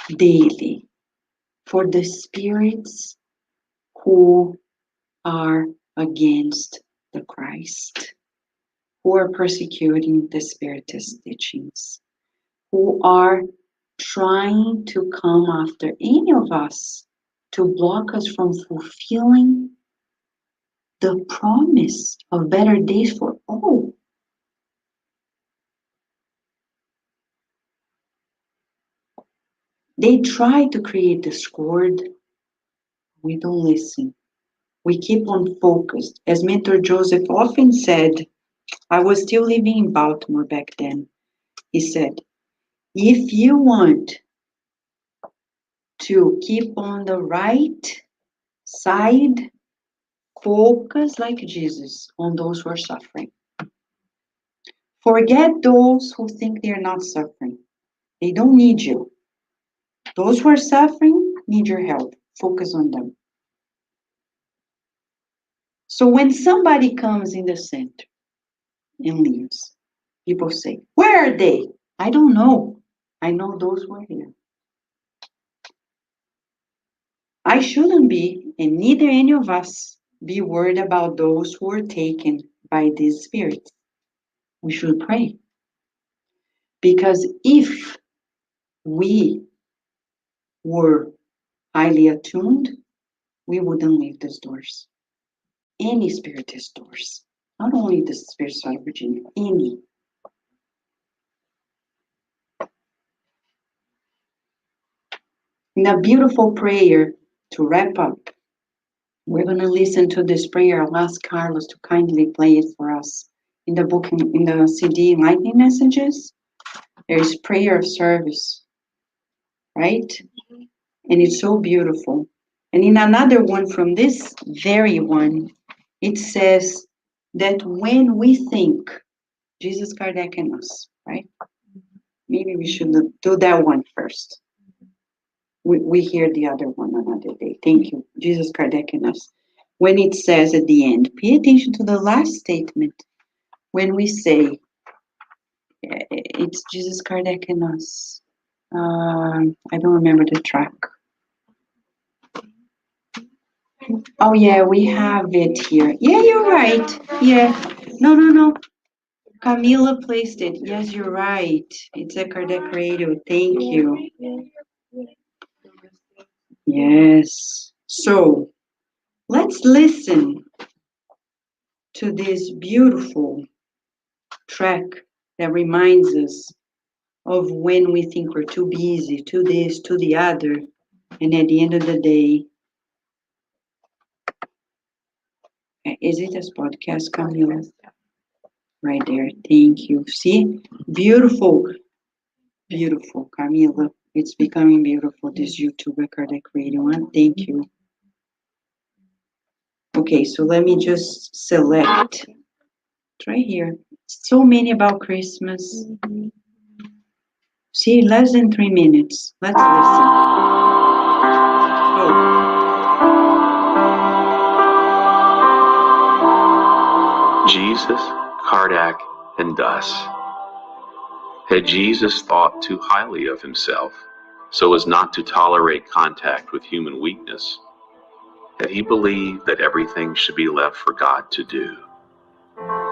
daily for the spirits who are against the Christ, who are persecuting the Spiritist teachings, who are trying to come after any of us to block us from fulfilling the promise of better days for all. They try to create discord. We don't listen. We keep on focused. As Mentor Joseph often said, I was still living in Baltimore back then. He said, if you want to keep on the right side, focus like Jesus on those who are suffering. Forget those who think they're not suffering. They don't need you. Those who are suffering need your help. Focus on them. So when somebody comes in the center and leaves, people say, where are they? I don't know. I know those who are here. I shouldn't be, and neither any of us, be worried about those who are taken by these spirits. We should pray. Because if we were highly attuned, we wouldn't leave these doors. Any spiritist doors. Not only the spirits of Virginia, any. In a beautiful prayer to wrap up, we're going to listen to this prayer. I'll ask Carlos to kindly play it for us. In the book, in the CD, Lightning Messages, there is prayer of service, right? And it's so beautiful. And in another one from this very one, it says that when we think, Jesus, Kardec, and us, right? Maybe we should do that one first. We hear the other one another day. Thank you. Jesus, Kardec, and us. When it says at the end, pay attention to the last statement. When we say, it's Jesus, Kardec, and us. I don't remember the track. Oh, yeah, we have it here. Yeah, you're right. Yeah. No. Camila placed it. Yes, you're right. It's a Kardec radio. Thank you. Yes. So, let's listen to this beautiful track that reminds us of when we think we're too busy, too this, too the other, and at the end of the day, is it a podcast, Camila? Right there. Thank you. See? Beautiful. Beautiful, Camila. It's becoming beautiful, this YouTube Kardec radio one. Thank you. Okay, so let me just select. It's right here. So many about Christmas. See, less than 3 minutes. Let's listen. Oh. Jesus, Kardec, and us. Had Jesus thought too highly of himself so as not to tolerate contact with human weakness? Had he believed that everything should be left for God to do?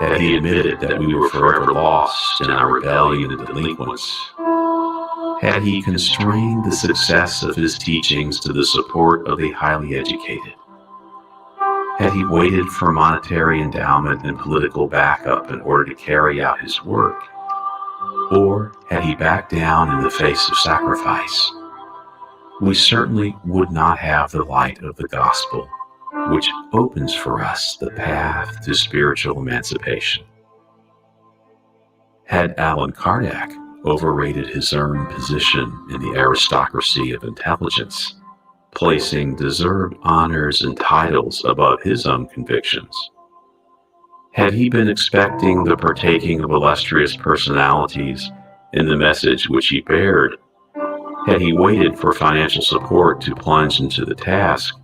Had he admitted that we were forever lost in our rebellion and delinquents? Had he constrained the success of his teachings to the support of the highly educated? Had he waited for monetary endowment and political backup in order to carry out his work? Or had he backed down in the face of sacrifice? We certainly would not have the light of the gospel, which opens for us the path to spiritual emancipation. Had Allan Kardec overrated his own position in the aristocracy of intelligence, placing deserved honors and titles above his own convictions? Had he been expecting the partaking of illustrious personalities in the message which he bared? Had he waited for financial support to plunge into the task?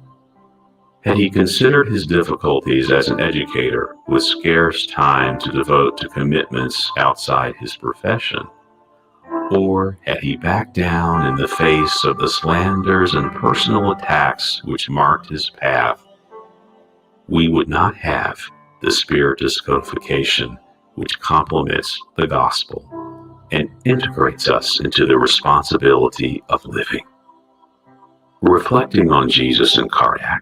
Had he considered his difficulties as an educator with scarce time to devote to commitments outside his profession? Or had he backed down in the face of the slanders and personal attacks which marked his path? We would not have the Spiritist codification which complements the gospel and integrates us into the responsibility of living. Reflecting on Jesus and Kardec,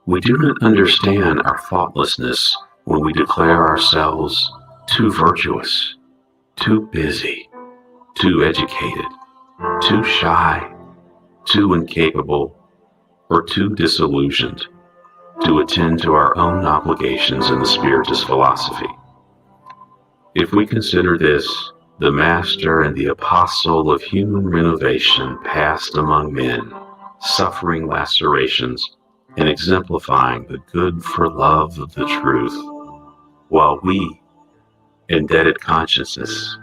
we do not understand our thoughtlessness when we declare ourselves too virtuous, too busy, too educated, too shy, too incapable, or too disillusioned to attend to our own obligations in the Spiritist philosophy. If we consider this the master and the apostle of human renovation passed among men, suffering lacerations and exemplifying the good for love of the truth, while we, indebted consciences,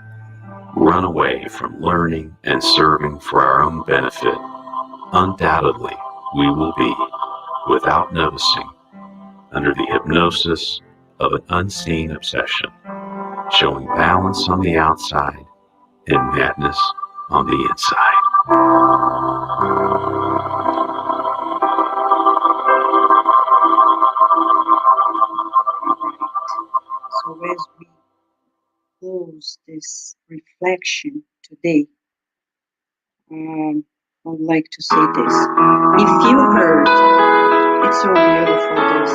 run away from learning and serving for our own benefit, undoubtedly we will be, without noticing, under the hypnosis of an unseen obsession, showing balance on the outside and madness on the inside. So as we close this reflection today, I would like to say this. If you heard, it's so beautiful, this.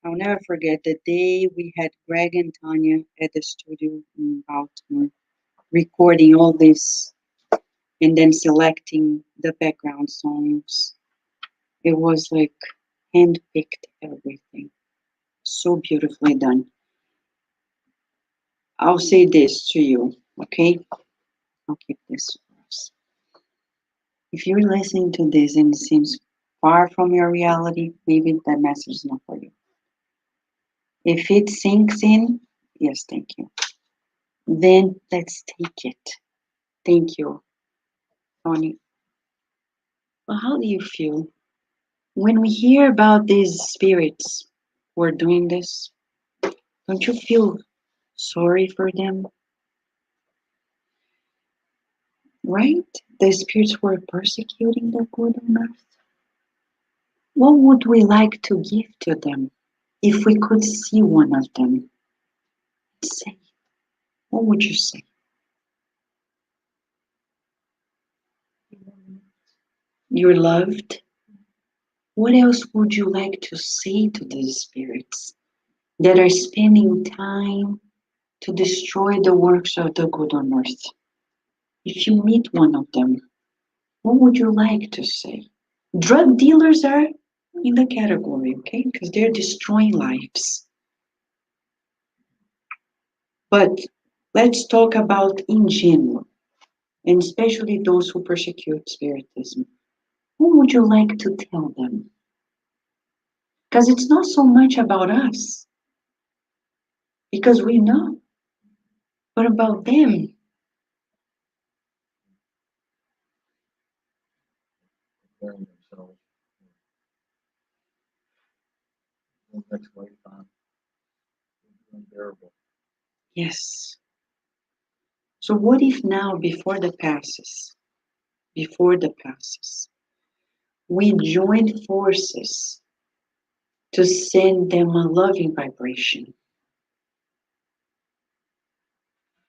I'll never forget the day we had Greg and Tanya at the studio in Baltimore, recording all this and then selecting the background songs. It was like handpicked everything. So beautifully done. I'll say this to you, okay? I'll keep this for us. If you're listening to this and it seems far from your reality, maybe that message is not for you. If it sinks in, yes, thank you. Then let's take it. Thank you, Tony. Well, how do you feel when we hear about these spirits who are doing this? Don't you feel sorry for them? Right? The spirits who are persecuting the good on earth. What would we like to give to them if we could see one of them? Say, what would you say? You're loved. What else would you like to say to these spirits that are spending time to destroy the works of the good on earth? If you meet one of them, what would you like to say? Drug dealers are in the category, okay? Because they're destroying lives. But let's talk about in general, and especially those who persecute Spiritism. What would you like to tell them? Because it's not so much about us, because we know, but about them. Yes. So what if now, before the passes, we join forces to send them a loving vibration,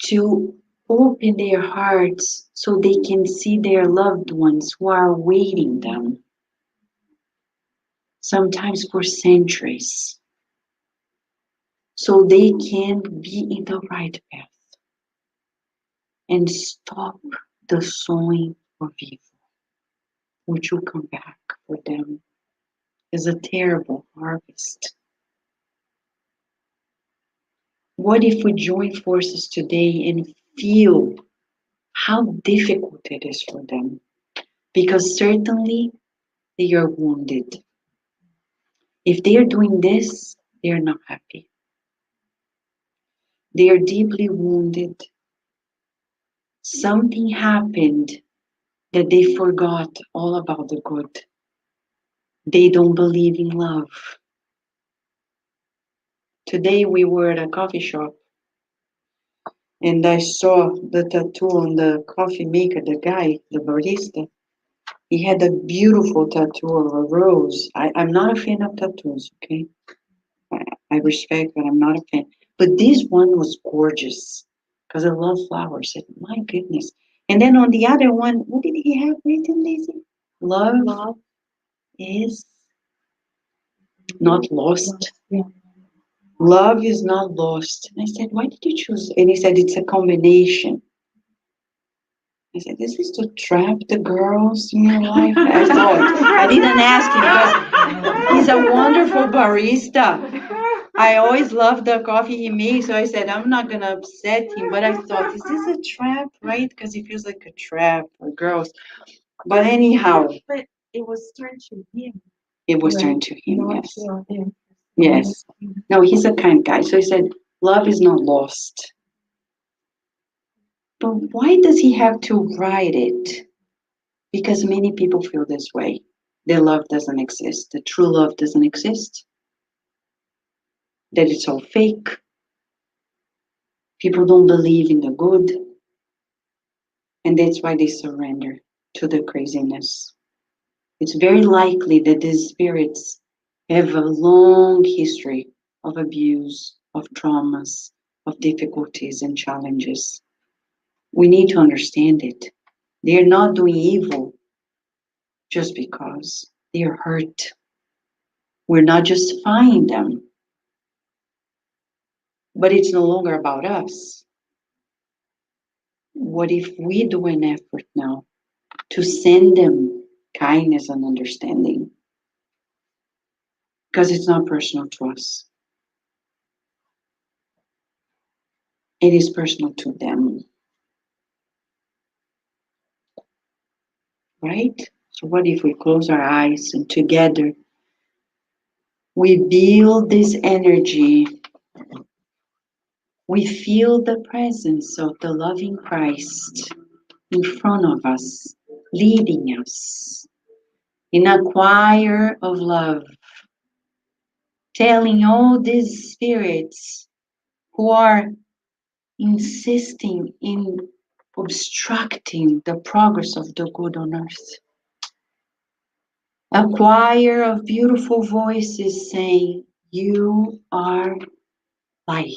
to open their hearts so they can see their loved ones who are awaiting them, sometimes for centuries, so they can be in the right path and stop the sowing of evil, which will come back for them as a terrible harvest. What if we join forces today and feel how difficult it is for them? Because certainly they are wounded. If they are doing this, they are not happy. They are deeply wounded. Something happened that they forgot all about the good. They don't believe in love. Today we were at a coffee shop and I saw the tattoo on the coffee maker, the guy, the barista. He had a beautiful tattoo of a rose. I'm not a fan of tattoos, okay? I respect, but I'm not a fan. But this one was gorgeous because I love flowers. My goodness. And then on the other one, what did he have written, Daisy? Love is not lost. Love is not lost. And I said, why did you choose? And he said, it's a combination. I said, this is to trap the girls in your life. I thought, I didn't ask him because he's a wonderful barista. I always love the coffee he makes, so I said, I'm not going to upset him. But I thought, is this a trap, right? Because it feels like a trap for girls. But anyhow. But it was turned to him. It was turned to him, Not yes. to him. Yes. No, he's a kind guy. So he said, love is not lost. But why does he have to write it? Because many people feel this way. Their love doesn't exist. The true love doesn't exist. That it's all fake. People don't believe in the good. And that's why they surrender to the craziness. It's very likely that these spirits have a long history of abuse, of traumas, of difficulties and challenges. We need to understand it. They're not doing evil just because they're hurt. We're not justifying them. But it's no longer about us. What if we do an effort now to send them kindness and understanding? Because it's not personal to us. It is personal to them. Right? So what if we close our eyes and together we build this energy? We feel the presence of the loving Christ in front of us, leading us in a choir of love, telling all these spirits who are insisting in obstructing the progress of the good on earth. A choir of beautiful voices saying, you are light,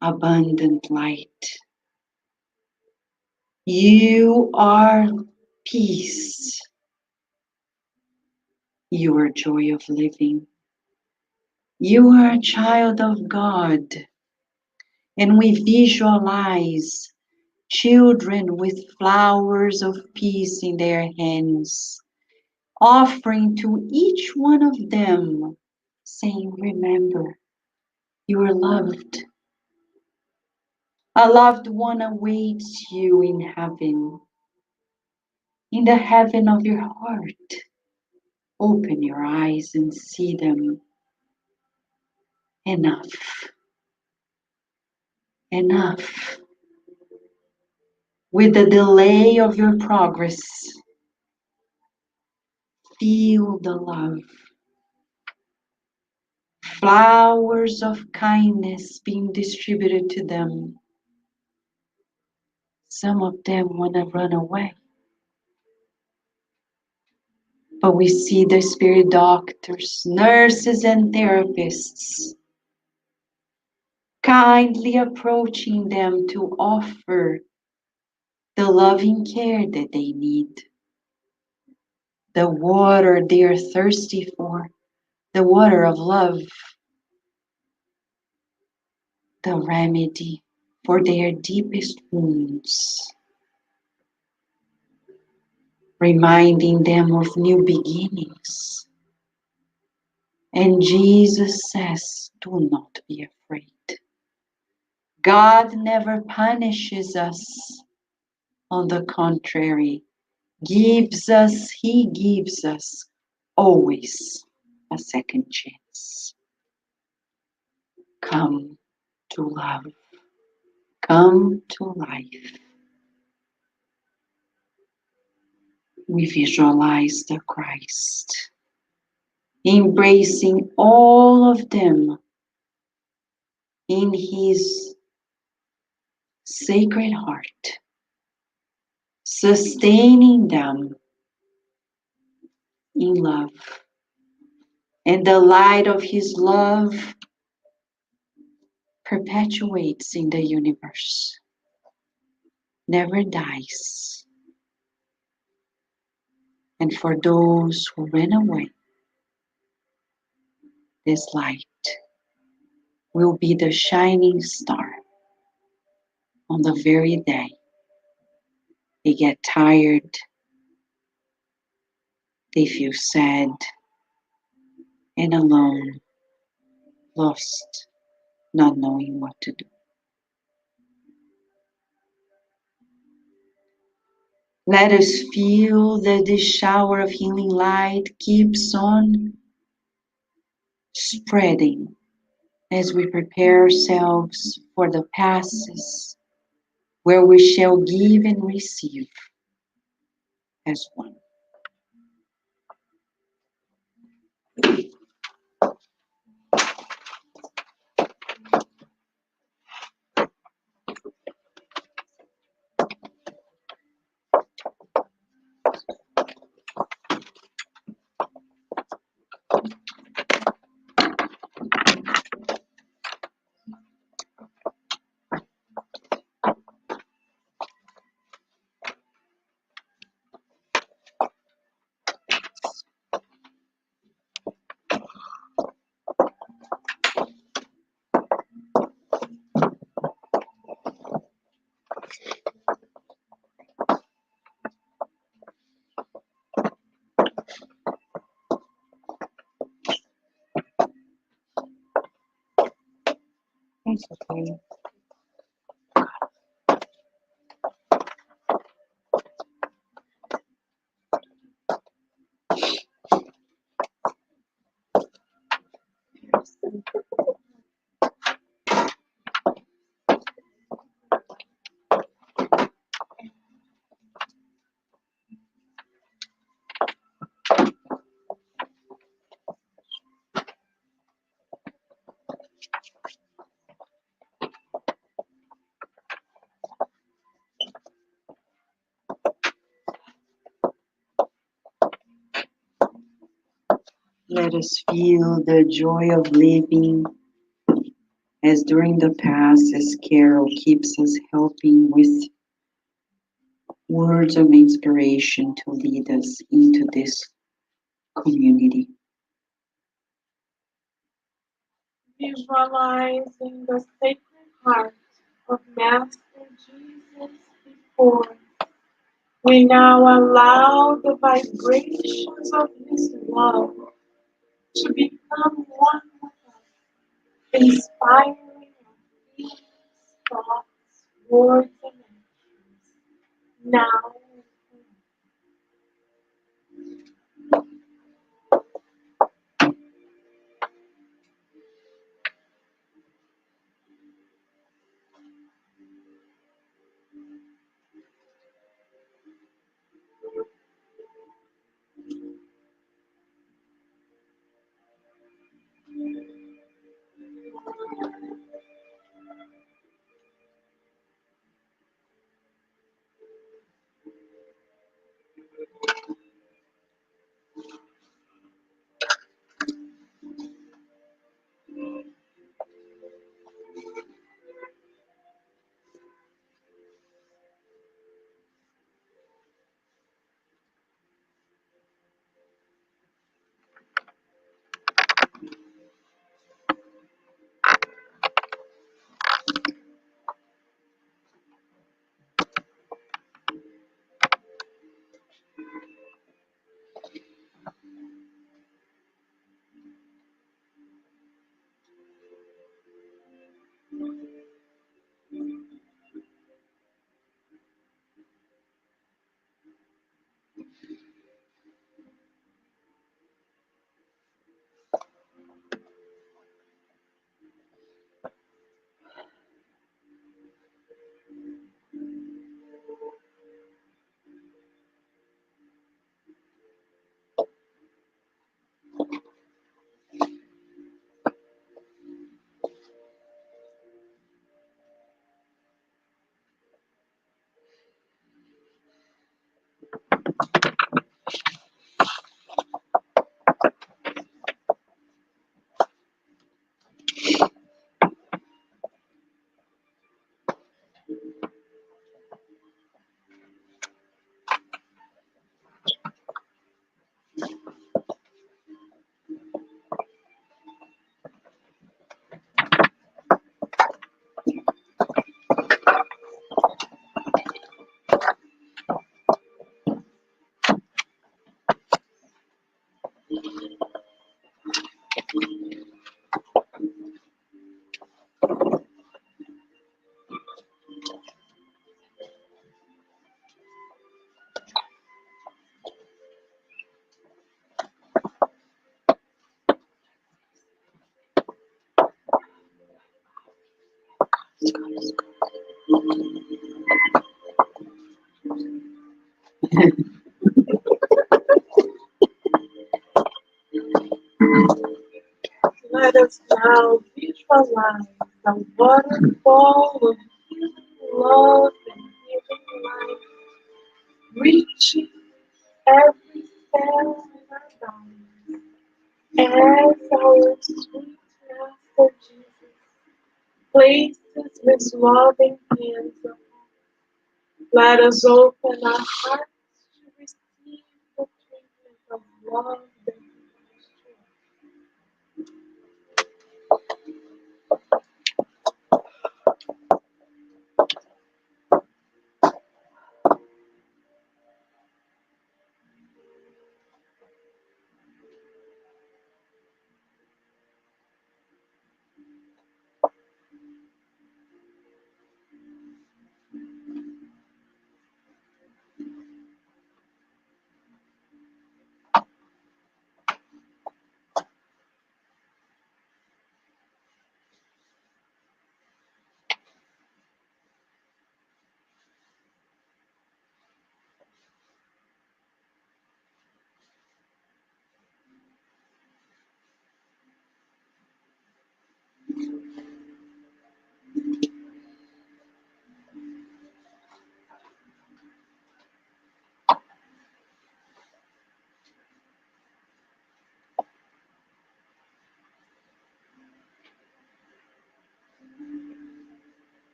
abundant light. You are peace. You are joy of living. You are a child of God. And we visualize children with flowers of peace in their hands, offering to each one of them, saying, remember, you are loved. A loved one awaits you in heaven, in the heaven of your heart. Open your eyes and see them. Enough. Enough. With the delay of your progress, feel the love. Flowers of kindness being distributed to them. Some of them want to run away. But we see the spirit doctors, nurses, and therapists kindly approaching them to offer the loving care that they need, the water they are thirsty for, the water of love, the remedy for their deepest wounds, reminding them of new beginnings. And Jesus says, do not be afraid. God never punishes us. On the contrary, He gives us always a second chance. Come to love. Come to life. We visualize the Christ, embracing all of them in His sacred heart, sustaining them in love. And the light of His love perpetuates in the universe, never dies. And for those who ran away, this light will be the shining star on the very day they get tired, they feel sad and alone, lost, not knowing what to do. Let us feel that this shower of healing light keeps on spreading as we prepare ourselves for the passes where we shall give and receive as one. It's okay. Let us feel the joy of living as during the past, as Carol keeps us helping with words of inspiration to lead us into this community. Visualizing the sacred heart of Master Jesus before us, we now allow the vibrations of His love to become one with us, inspiring our feelings, thoughts, words, and actions, now and forever. Let us now visualize a waterfall of healing love and healing light reaching every cell in our bodies as our sweet Master Jesus places his loving hands upon us. Let us open our hearts to receive the treatment of love that he gives to us.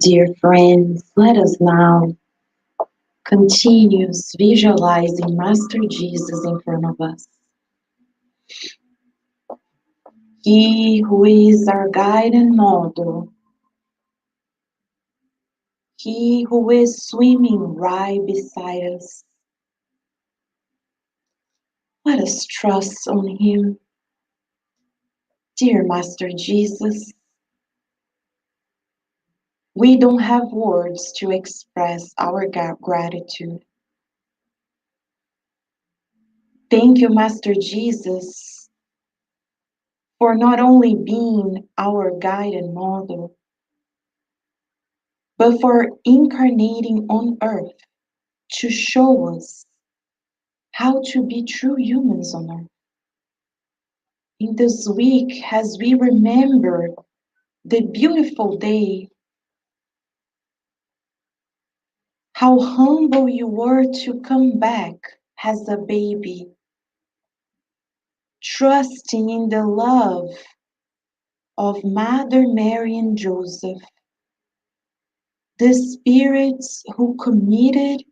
Dear friends, let us now continue visualizing Master Jesus in front of us. He who is our guide and model. He who is swimming right beside us. Let us trust on him. Dear Master Jesus, we don't have words to express our gratitude. Thank you, Master Jesus, for not only being our guide and model, but for incarnating on earth to show us how to be true humans on earth. In this week, as we remember the beautiful day, how humble you were to come back as a baby, trusting in the love of Mother Mary and Joseph, the spirits who committed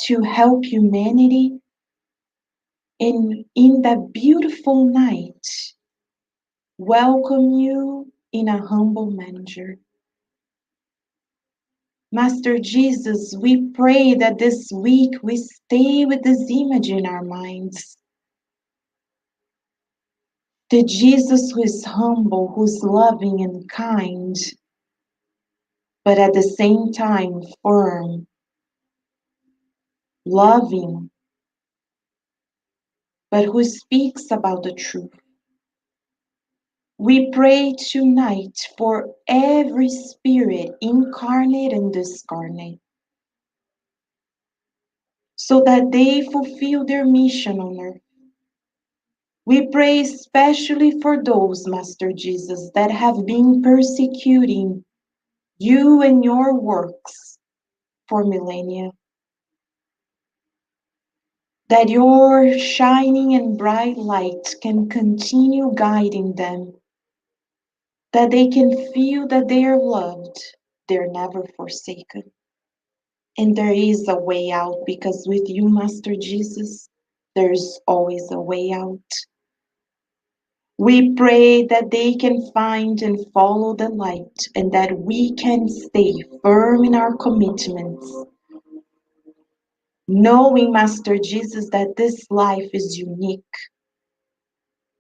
to help humanity, and in that beautiful night, welcome you in a humble manger. Master Jesus, we pray that this week we stay with this image in our minds. The Jesus who is humble, who's loving and kind, but at the same time firm, loving, but who speaks about the truth. We pray tonight for every spirit, incarnate and discarnate, so that they fulfill their mission on earth. We pray especially for those, Master Jesus, that have been persecuting you and your works for millennia. That your shining and bright light can continue guiding them, that they can feel that they are loved, they're never forsaken. And there is a way out, because with you, Master Jesus, there's always a way out. We pray that they can find and follow the light, and that we can stay firm in our commitments, knowing, Master Jesus, that this life is unique.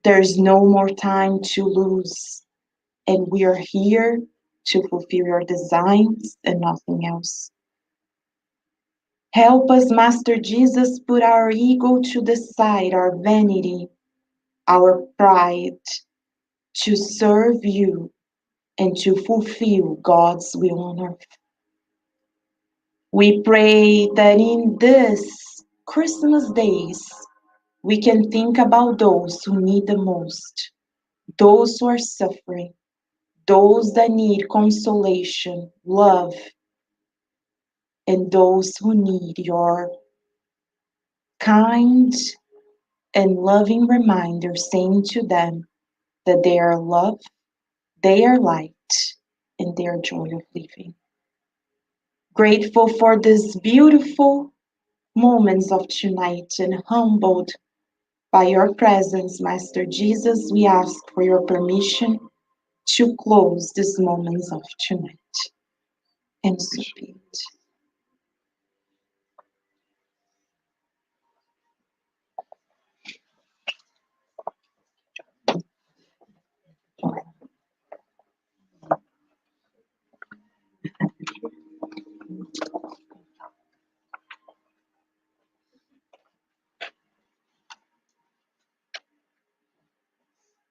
There's no more time to lose, and we are here to fulfill your designs and nothing else. Help us, Master Jesus, put our ego to the side, our vanity, our pride, to serve you and to fulfill God's will on earth. We pray that in this Christmas days, we can think about those who need the most, those who are suffering, those that need consolation, love, and those who need your kind and loving reminder saying to them that they are loved, they are light, and they are joy of living. Grateful for these beautiful moments of tonight and humbled by your presence, Master Jesus, we ask for your permission to close these moments of tonight. And so be it.